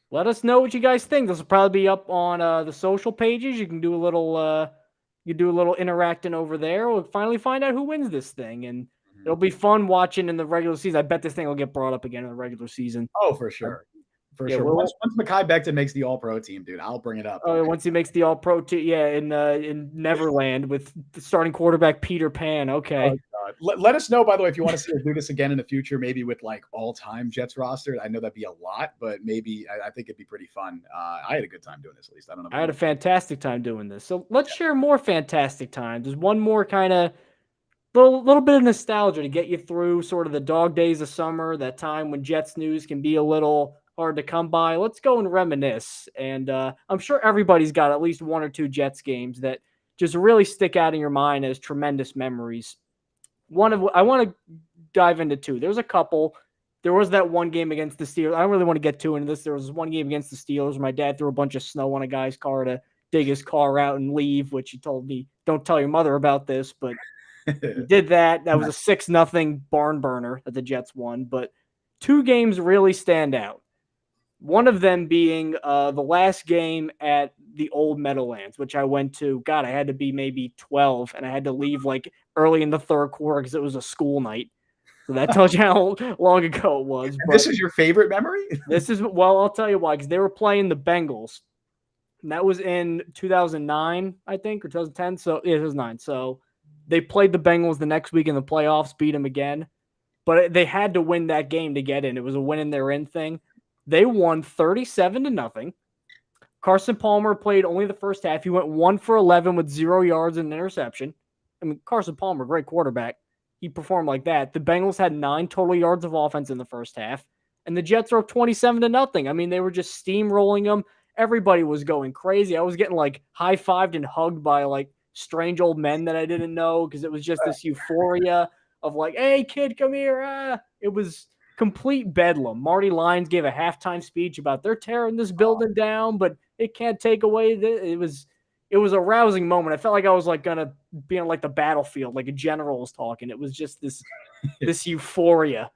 Let us know what you guys think. This will probably be up on the social pages. You can do a little interacting over there. We'll finally find out who wins this thing, and it'll be fun watching in the regular season. I bet this thing will get brought up again in the regular season. Oh, for sure. Sure. Once Mekhi Becton makes the All-Pro team, dude, I'll bring it up. Oh, once he makes the All-Pro team, in Neverland with the starting quarterback Peter Pan. Okay. Oh, let us know, by the way, if you want to see us do this again in the future, maybe with like all-time Jets roster. I know that'd be a lot, but maybe I think it'd be pretty fun. I had a good time doing this, at least. I don't know. I had a fantastic time doing this. So let's share more fantastic times. There's one more kind of little bit of nostalgia to get you through sort of the dog days of summer, that time when Jets news can be a little hard to come by. Let's go and reminisce. And I'm sure everybody's got at least 1 or 2 Jets games that just really stick out in your mind as tremendous memories. I want to dive into 2. There's a couple. There was that one game against the Steelers. I don't really want to get too into this. There was one game against the Steelers where my dad threw a bunch of snow on a guy's car to dig his car out and leave, which he told me, don't tell your mother about this, but he did that. That was a 6-0 barn burner that the Jets won. But 2 games really stand out. One of them being the last game at the old Meadowlands, which I went to. God, I had to be maybe 12, and I had to leave like early in the 3rd quarter because it was a school night. So that tells you how long ago it was. But this is your favorite memory? I'll tell you why, because they were playing the Bengals. And that was in 2009, I think, or 2010. So yeah, it was 9. So they played the Bengals the next week in the playoffs, beat them again. But they had to win that game to get in. It was a win and they're in thing. They won 37-0. Carson Palmer played only the first half. He went 1 for 11 with 0 yards and an interception. I mean, Carson Palmer, great quarterback. He performed like that. The Bengals had 9 total yards of offense in the first half, and the Jets are up 27-0. I mean, they were just steamrolling them. Everybody was going crazy. I was getting like high-fived and hugged by like strange old men that I didn't know because it was just this euphoria of like, hey, kid, come here. It was complete bedlam. Marty Lyons gave a halftime speech about they're tearing this building down, but it can't take away it was a rousing moment. I felt like I was like gonna be on like the battlefield, like a general was talking. It was just this euphoria.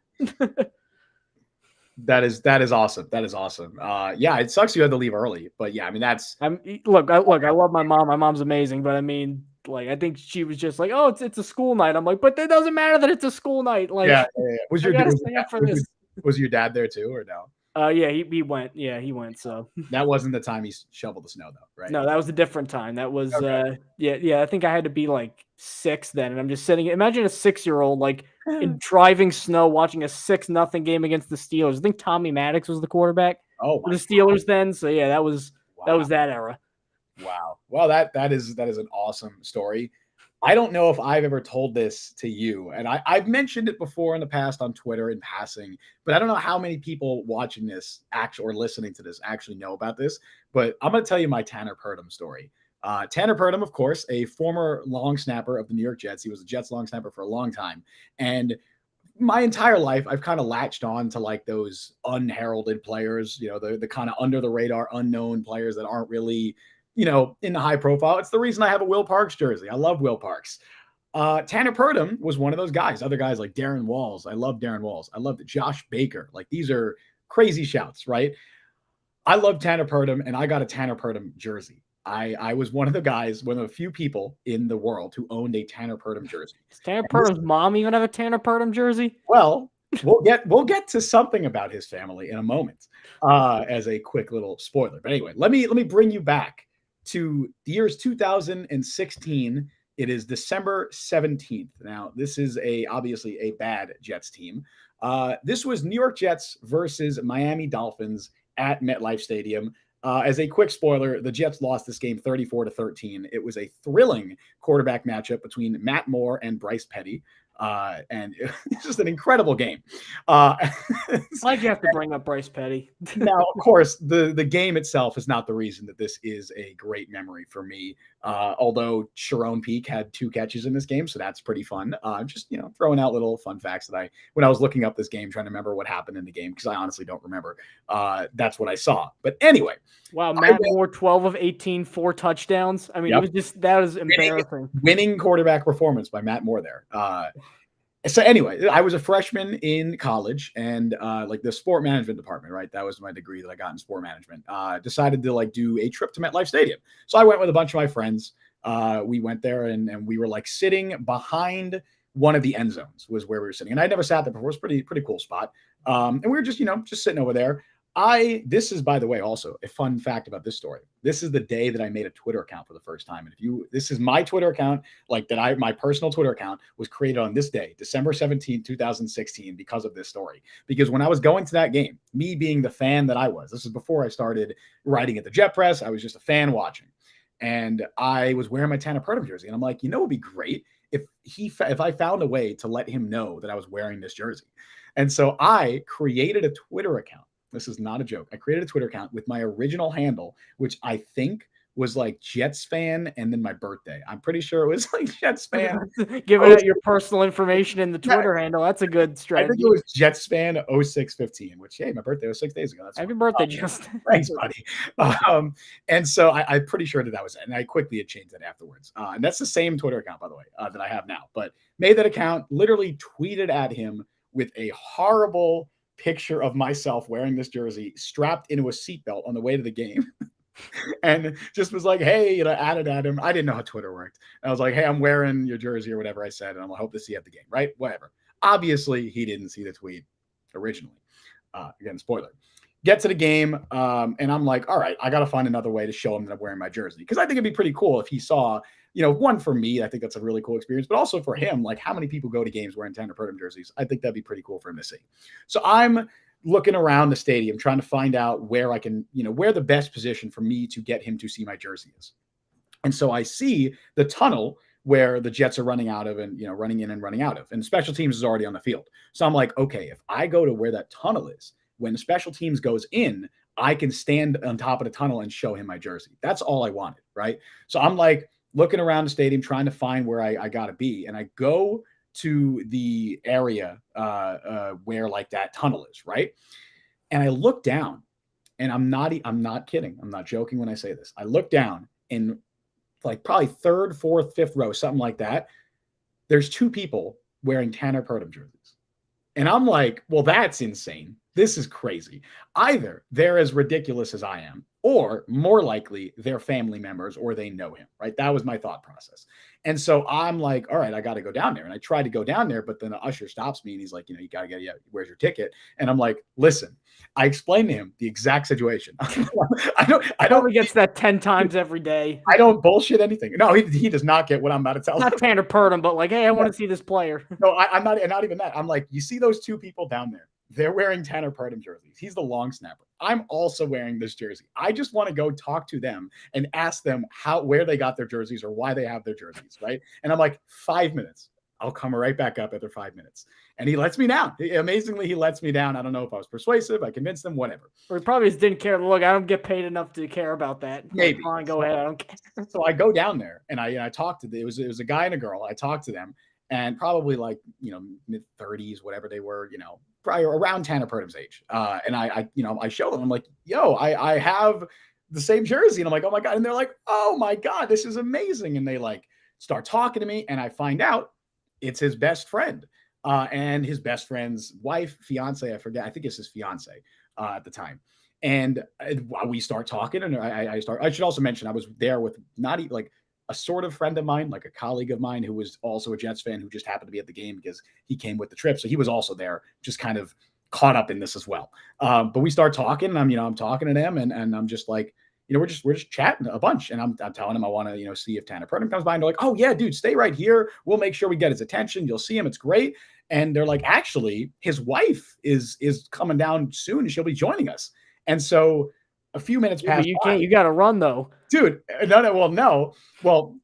That is awesome. That is awesome. Yeah, it sucks you had to leave early, but yeah, I mean look, I love my mom. My mom's amazing, but I mean, like, I think she was just like, oh, it's a school night. I'm like, but it doesn't matter that it's a school night. Like, yeah. Was your dad there too, or no? Yeah, he went. Yeah, he went. So that wasn't the time he shoveled the snow, though, right? No, that was a different time. That was okay. Yeah. I think I had to be like 6 then, and I'm just sitting. Imagine a 6-year-old like in driving snow, watching a 6-0 game against the Steelers. I think Tommy Maddox was the quarterback for the Steelers then. So yeah, that was that era. Wow. Well, that is an awesome story. I don't know if I've ever told this to you, and I've mentioned it before in the past on Twitter in passing, but I don't know how many people watching this or listening to this actually know about this, but I'm going to tell you my Tanner Purdom story. Tanner Purdom, of course, a former long snapper of the New York Jets. He was a Jets long snapper for a long time. And my entire life, I've kind of latched on to like those unheralded players, the kind of under the radar, unknown players that aren't really, in the high profile. It's the reason I have a Will Parks jersey. I love Will Parks. Tanner Purdom was one of those guys. Other guys like Darren Walls. I love Darren Walls. I loved Josh Baker. Like these are crazy shouts, right? I love Tanner Purdom, and I got a Tanner Purdom jersey. I was one of the guys, one of the few people in the world who owned a Tanner Purdom jersey. Does Tanner Purdom's mom even have a Tanner Purdom jersey? Well, we'll get to something about his family in a moment, as a quick little spoiler. But anyway, let me bring you back to the years 2016. It is December 17th. Now, this is obviously a bad Jets team. This was New York Jets versus Miami Dolphins at MetLife Stadium. As a quick spoiler, the Jets lost this game 34-13. It was a thrilling quarterback matchup between Matt Moore and Bryce Petty. And it's just an incredible game. Why'd you have to bring up Bryce Petty? Now, of course, the game itself is not the reason that this is a great memory for me. Although Sharon Peak had 2 catches in this game, so that's pretty fun. Just throwing out little fun facts that when I was looking up this game, trying to remember what happened in the game because I honestly don't remember. That's what I saw. But anyway, wow, Matt Moore, 12 of 18, 4 touchdowns. I mean, Yep. it was just that was embarrassing. Winning quarterback performance by Matt Moore there. So anyway, I was a freshman in college, and like the sport management department, right? That was my degree that I got in sport management. Decided to like do a trip to MetLife Stadium. So I went with a bunch of my friends. We went there, and we were like sitting behind one of the end zones was where we were sitting, and I never sat there before. It was pretty cool spot. And we were just just sitting over there. This is, by the way, also a fun fact about this story. This is the day that I made a Twitter account for the first time. And this is my Twitter account, my personal Twitter account was created on this day, December 17, 2016, because of this story. Because when I was going to that game, me being the fan that I was, this is before I started writing at the Jet Press. I was just a fan watching. And I was wearing my Tanner Purdom jersey. And I'm like, it would be great if I found a way to let him know that I was wearing this jersey. And so I created a Twitter account. This is not a joke. I created a Twitter account with my original handle, which I think was like Jets fan and then my birthday. I'm pretty sure it was like Jets fan. Giving out your personal information in the Twitter handle. That's a good strategy. I think it was Jets fan 0615, which, hey, my birthday was 6 days ago. That's happy birthday, Justin. Thanks, buddy. And so I'm pretty sure that was it. And I quickly had changed that afterwards. And that's the same Twitter account, by the way, that I have now. But made that account, literally tweeted at him with a horrible picture of myself wearing this jersey strapped into a seatbelt on the way to the game. And just was like, hey, added at him. I didn't know how Twitter worked. And I was like, hey, I'm wearing your jersey or whatever I said, and I hope to see you at the game, right? Whatever. Obviously, he didn't see the tweet originally. Again, spoiler. Get to the game, and I'm like, all right, I got to find another way to show him that I'm wearing my jersey. Because I think it'd be pretty cool if he saw, one for me, I think that's a really cool experience, but also for him, like how many people go to games wearing Tanner Purdom jerseys? I think that'd be pretty cool for him to see. So I'm looking around the stadium, trying to find out where I can, where the best position for me to get him to see my jersey is. And so I see the tunnel where the Jets are running out of and, running in and running out of, and special teams is already on the field. So I'm like, okay, if I go to where that tunnel is, when the special teams goes in, I can stand on top of the tunnel and show him my jersey. That's all I wanted, right? So I'm like looking around the stadium, trying to find where I got to be. And I go to the area where like that tunnel is, right? And I look down, and I'm not kidding. I'm not joking when I say this. I look down, and like probably 3rd, 4th, 5th row, something like that, there's 2 people wearing Tanner Purdom jerseys. And I'm like, well, that's insane. This is crazy. Either they're as ridiculous as I am, or more likely they're family members or they know him, right? That was my thought process. And so I'm like, all right, I got to go down there. And I tried to go down there, but then the usher stops me and he's like, you got to get, where's your ticket? And I'm like, listen, I explained to him the exact situation. I don't gets that 10 times every day. I don't bullshit anything. No, he does not get what I'm about to tell him. Not Tanner Purdom, but like, hey, I want to see this player. No, I'm not even that. I'm like, you see those 2 people down there? They're wearing Tanner Purdom jerseys. He's the long snapper. I'm also wearing this jersey. I just want to go talk to them and ask them where they got their jerseys or why they have their jerseys, right? And I'm like, 5 minutes. I'll come right back up after 5 minutes. And he lets me down. Amazingly, he lets me down. I don't know if I was persuasive. I convinced them, whatever. Or he probably just didn't care. Look, I don't get paid enough to care about that. Maybe. Come on, go ahead. I don't care. So I go down there, and I talked to it was a guy and a girl. I talked to them, and probably like, mid-30s, whatever they were, probably around Tanner Purdom's age. And I show them, I'm like, yo, I have the same jersey. And I'm like, oh my God. And they're like, oh my God, this is amazing. And they like start talking to me, and I find out it's his best friend. And his best friend's wife, fiance, I forget, I think it's his fiance at the time. And we start talking, and I should also mention I was there with not even like a sort of friend of mine, like a colleague of mine who was also a Jets fan who just happened to be at the game because he came with the trip. So he was also there, just kind of caught up in this as well. But we start talking, and I'm talking to them, and I'm just like, we're just chatting a bunch, and I'm telling him I want to, see if Tanner Purdom comes by, and they're like, oh yeah, dude, stay right here. We'll make sure we get his attention. You'll see him. It's great. And they're like, actually, his wife is coming down soon, and she'll be joining us. And so a few minutes But pass you by. can't. You got to run though, Dude. No. Well, no. Well,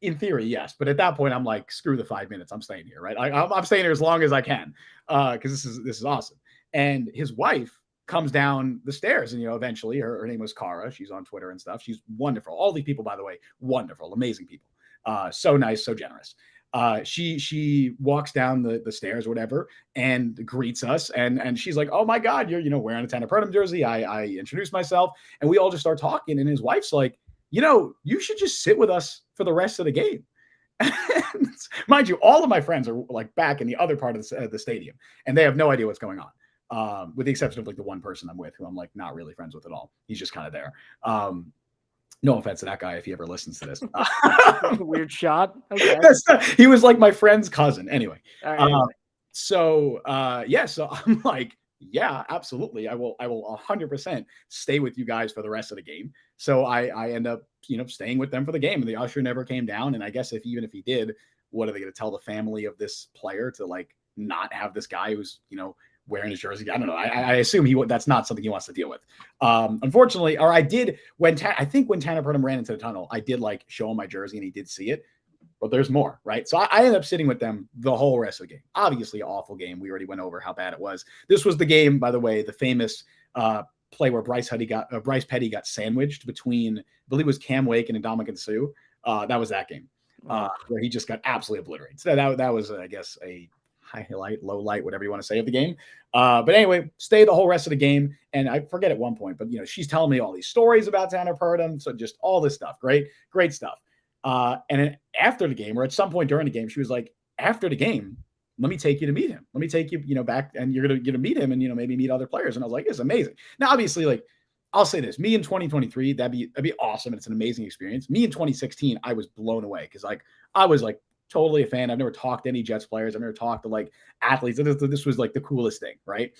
in theory, yes. But at that point, I'm like, screw the 5 minutes. I'm staying here, right? I'm staying here as long as I can because this is awesome. And his wife comes down the stairs, and eventually her name was Cara. She's on Twitter and stuff. She's wonderful. All these people, by the way, wonderful, amazing people. So nice, so generous. She walks down the stairs or whatever and greets us, and she's like, oh my God, you're wearing a Tanner Purdom jersey. I introduced myself, and we all just start talking, and his wife's like, you should just sit with us for the rest of the game. Mind you, all of my friends are like back in the other part of the stadium, and they have no idea what's going on. With the exception of like the one person I'm with who I'm like not really friends with at all. He's just kind of there. No offense to that guy if he ever listens to this. weird shot. Okay. He was like my friend's cousin. Anyway. Right, anyway. So I'm like, yeah, absolutely. I will 100% stay with you guys for the rest of the game. So I end up, staying with them for the game, and the usher never came down. And I guess even if he did, what are they going to tell the family of this player to like not have this guy who's, wearing his jersey? I don't know. I assume that's not something he wants to deal with. Unfortunately, or I did I think when Tanner Purdom ran into the tunnel, I did like show him my jersey, and he did see it. But there's more, right? So I ended up sitting with them the whole rest of the game. Obviously, an awful game. We already went over how bad it was. This was the game, by the way, the famous play where Bryce Petty got sandwiched between, I believe it was Cam Wake and Ndamukong Suh. That was that game where he just got absolutely obliterated. So that was, I guess, a highlight, low light, whatever you want to say of the game. But anyway, stay the whole rest of the game. And I forget at one point, but she's telling me all these stories about Tanner Purdom. So just all this stuff. Great stuff. And then after the game, or at some point during the game, she was like, after the game, let me take you to meet him. Let me take you, back, and you're going to meet him, and, maybe meet other players. And I was like, it's amazing. Now, obviously, like, I'll say this, me in 2023, that'd be awesome. And it's an amazing experience. Me in 2016, I was blown away because like, I was like totally a fan. I've never talked to any Jets players. I've never talked to like athletes. This was like the coolest thing. Right.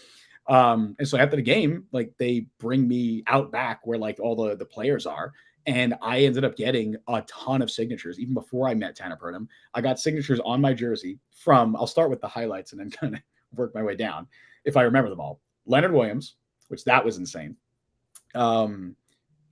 And so after the game, like they bring me out back where like all the players are. And I ended up getting a ton of signatures even before I met Tanner Purdom. I got signatures on my jersey from, I'll start with the highlights and then kind of work my way down if I remember them all. Leonard Williams, which that was insane.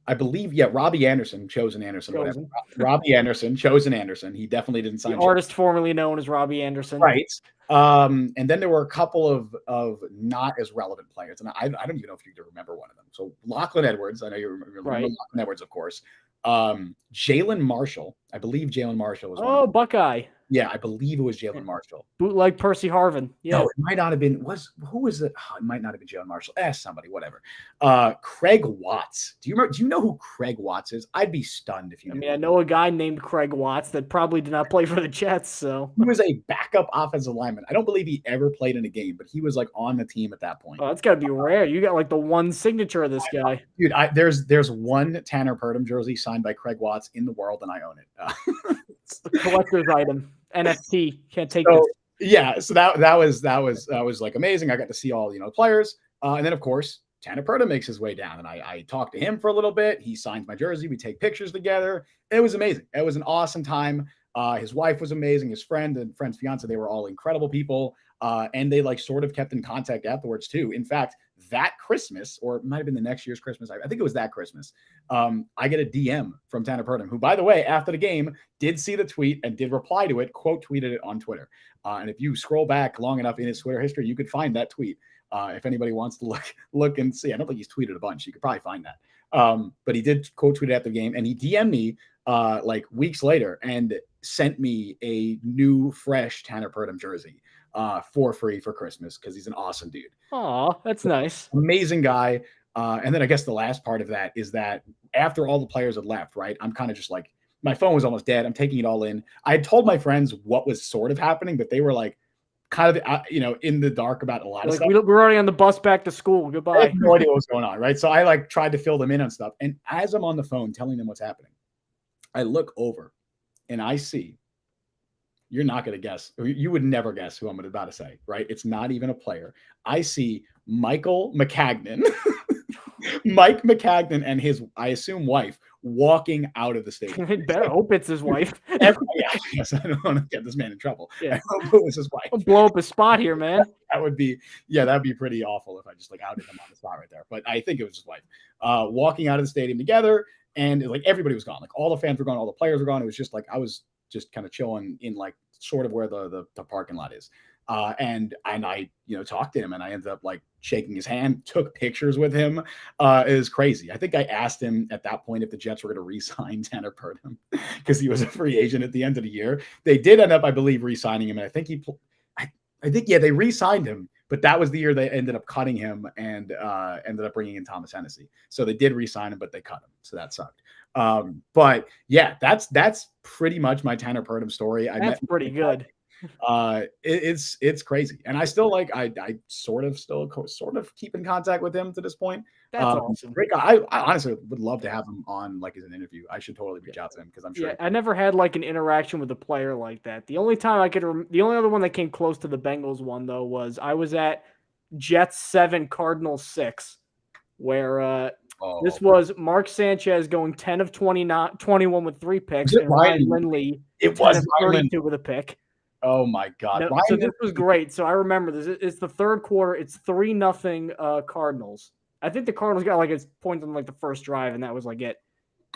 I believe, Robbie Anderson, Chosen Anderson, whatever. Robbie Anderson, Chosen Anderson. He definitely didn't sign. The artist formerly known as Robbie Anderson. Right. And then there were a couple of not as relevant players. And I don't even know if you remember one of them. So Lachlan Edwards, I know you remember Lachlan Edwards, of course. Jalen Marshall. I believe Jalen Marshall was one. Oh, Buckeye. Yeah, I believe it was Jalen Marshall. Bootleg Percy Harvin. Yeah. No, it might not have been. Who was it? Oh, it might not have been Jalen Marshall. Somebody, whatever. Craig Watts. Do you know who Craig Watts is? I'd be stunned if you knew. I know a guy named Craig Watts that probably did not play for the Jets. So he was a backup offensive lineman. I don't believe he ever played in a game, but he was like on the team at that point. Oh, that's got to be rare. You got like the one signature of this guy. Dude, there's one Tanner Purdom jersey signed by Craig Watts in the world, and I own it. It's a collector's item. NFT. Can't take this. Yeah, so that was like amazing. I got to see all players, and then of course Tanner Purdom makes his way down, and I talked to him for a little bit. He signs my jersey. We take pictures together. It was amazing. It was an awesome time. His wife was amazing. His friend and friend's fiance, they were all incredible people, and they like sort of kept in contact afterwards too. In fact, that Christmas, or it might have been the next year's Christmas, I think it was that Christmas, I get a DM from Tanner Purdom, who, by the way, after the game, did see the tweet and did reply to it, quote tweeted it on Twitter. And if you scroll back long enough in his Twitter history, you could find that tweet. If anybody wants to look and see. I don't think he's tweeted a bunch. You could probably find that. But he did quote tweet it after the game, and he DM'd me like weeks later and sent me a new, fresh Tanner Purdom jersey for free for Christmas because he's an awesome dude. Oh, that's nice. Amazing guy. And then I guess the last part of that is that after all the players had left, right, I'm kind of just like, my phone was almost dead. I'm taking it all in. I had told my friends what was sort of happening, but they were like kind of, in the dark about a lot of Like stuff. we're already on the bus back to school. I Goodbye. had no idea what was going on, right? So I like tried to fill them in on stuff. And as I'm on the phone telling them what's happening, I look over and I see, you're not going to guess. You would never guess who I'm about to say, right? It's not even a player. I see Michael McCagnon, Mike McCagnon and his, I assume, wife walking out of the stadium. I better hope it's his wife. Yes, I don't want to get this man in trouble. Yeah. I hope it was his wife. I'll blow up his spot here, man. That would be, that'd be pretty awful if I just like outed him on the spot right there. But I think it was his wife walking out of the stadium together, and like everybody was gone. Like all the fans were gone, all the players were gone. It was just like I was just kind of chilling in like sort of where the parking lot is. And I talked to him, and I ended up like shaking his hand, took pictures with him. It was crazy. I think I asked him at that point if the Jets were going to re-sign Tanner Purdom because he was a free agent at the end of the year. They did end up, I believe, re-signing him, and I think they re-signed him, but that was the year they ended up cutting him and ended up bringing in Thomas Hennessy. So they did re-sign him, but they cut him, so that sucked. But yeah, that's pretty much my Tanner Purdom story. That's pretty good. It's crazy, and I still like I sort of keep in contact with him to this point. That's awesome. Great guy. I honestly would love to have him on like as an interview. I should totally reach out to him because I'm sure. Yeah, I never had like an interaction with a player like that. The only time the only other one that came close to the Bengals one though was I was at Jets 7, Cardinals 6, where this was Mark Sanchez going 10 of 21 with 3 picks, and Ryan Lindley 10 of 32 with a pick. Oh my God! No, so this was great. So I remember this. It's the third quarter. It's 3-0 Cardinals. I think the Cardinals got like its points on like the first drive, and that was like it.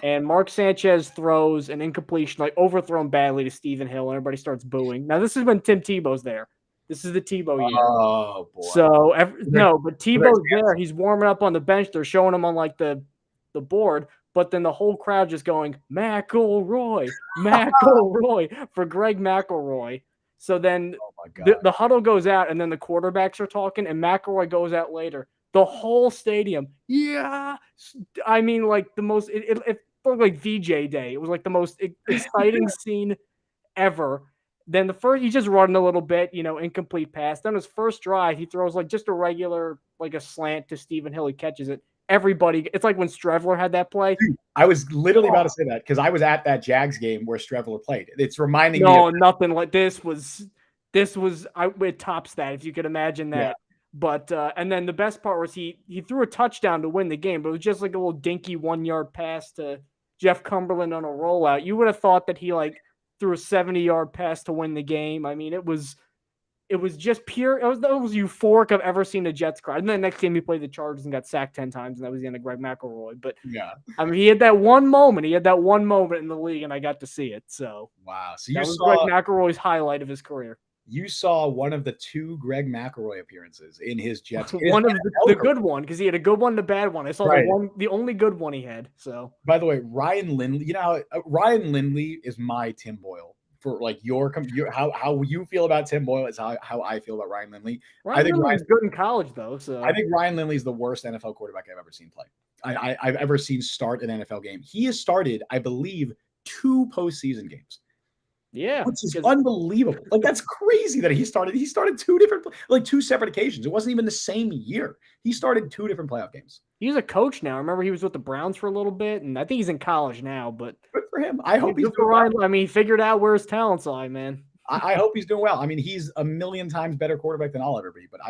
And Mark Sanchez throws an incompletion, like overthrown badly to Stephen Hill, and everybody starts booing. Now this is when Tim Tebow's there. This is the Tebow year. Oh boy! So but Tebow's there. He's warming up on the bench. They're showing him on like the board. But then the whole crowd just going, McElroy for Greg McElroy. So then the huddle goes out, and then the quarterbacks are talking, and McElroy goes out later. The whole stadium, yeah. I mean, like the most, it felt like VJ Day. It was like the most exciting scene ever. Then he's just running a little bit, incomplete pass. Then his first drive, he throws like just a regular, like a slant to Stephen Hill. He catches it. Everybody, it's like when Strevler had that play. I was literally about to say that because I was at that Jags game where Strevler played. It's reminding me. No, nothing like this was. It tops that if you could imagine that. Yeah. But and then the best part was he threw a touchdown to win the game, but it was just like a little dinky 1-yard pass to Jeff Cumberland on a rollout. You would have thought that he like threw a 70-yard pass to win the game. I mean, it was just pure. It was the most euphoric I've ever seen the Jets cry. And then the next game he played the Chargers and got sacked 10 times, and that was the end of Greg McElroy. But yeah, I mean, he had that one moment. He had that one moment in the league, and I got to see it. So wow. So that was Greg McElroy's highlight of his career. You saw one of the 2 Greg McElroy appearances in his Jets. One of the good one, because he had a good one and a bad one. I saw the only good one he had. So, by the way, Ryan Lindley, Ryan Lindley is my Tim Boyle. For like how you feel about Tim Boyle is how I feel about Ryan Lindley. I think Ryan's good in college though. So I think Ryan Lindley is the worst NFL quarterback I've ever seen play. I've ever seen start an NFL game. He has started, I believe, 2 postseason games. Yeah, which is unbelievable. Like that's crazy that he started 2 separate occasions. It wasn't even the same year. He started 2 different playoff games. He's a coach now. Remember, he was with the Browns for a little bit, and I think he's in college now. But good for him. I hope he's doing well. I mean, he figured out where his talents lie, man. I hope he's doing well. I mean, he's a million times better quarterback than I'll ever be. But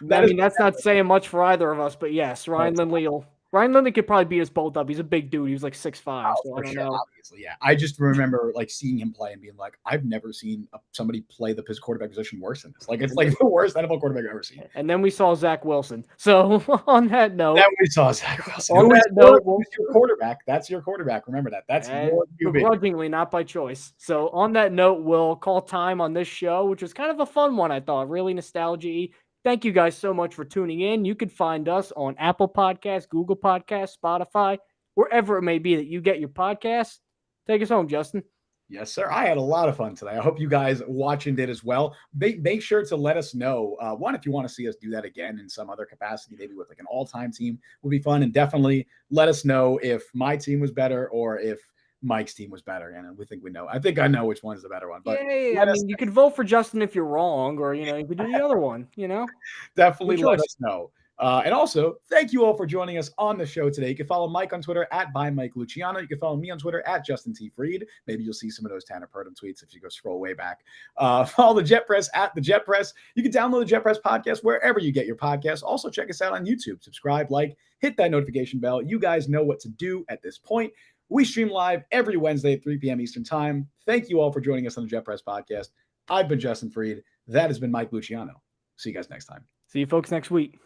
that's not saying much for either of us. But yes, Ryan Lindley could probably beat us both up. He's a big dude. He was like 6'5". So I don't know. Obviously, yeah. I just remember like seeing him play and being like, I've never seen somebody play the quarterback position worse than this. Like it's like the worst NFL quarterback I've ever seen. And then we saw Zach wilson. So on that note, then we saw Zach Wilson. On that note, your quarterback. That's your quarterback. Remember that. That's your QB. Begrudgingly, not by choice. So on that note, we'll call time on this show, which was kind of a fun one. I thought really nostalgia-y. Thank you guys so much for tuning in. You can find us on Apple Podcasts, Google Podcasts, Spotify, wherever it may be that you get your podcasts. Take us home, Justin. Yes, sir. I had a lot of fun today. I hope you guys watching did as well. Make sure to let us know, one, if you want to see us do that again in some other capacity, maybe with like an all-time team would be fun. And definitely let us know if my team was better or if Mike's team was better, and we think we know. I think I know which one's the better one, but Yeah, I let us mean, you could vote for Justin if you're wrong, or you could do the other one. definitely Your let choice. us know. And also, thank you all for joining us on the show today. You can follow Mike on Twitter at @ByMikeLuciano. You can follow me on Twitter at Justin T. Freed. Maybe you'll see some of those Tanner Purdom tweets if you go scroll way back. Follow the Jet Press at the Jet Press. You can download the Jet Press podcast wherever you get your podcasts. Also, check us out on YouTube. Subscribe, like, hit that notification bell. You guys know what to do at this point. We stream live every Wednesday at 3 p.m. Eastern Time. Thank you all for joining us on the Jet Press podcast. I've been Justin Freed. That has been Mike Luciano. See you guys next time. See you folks next week.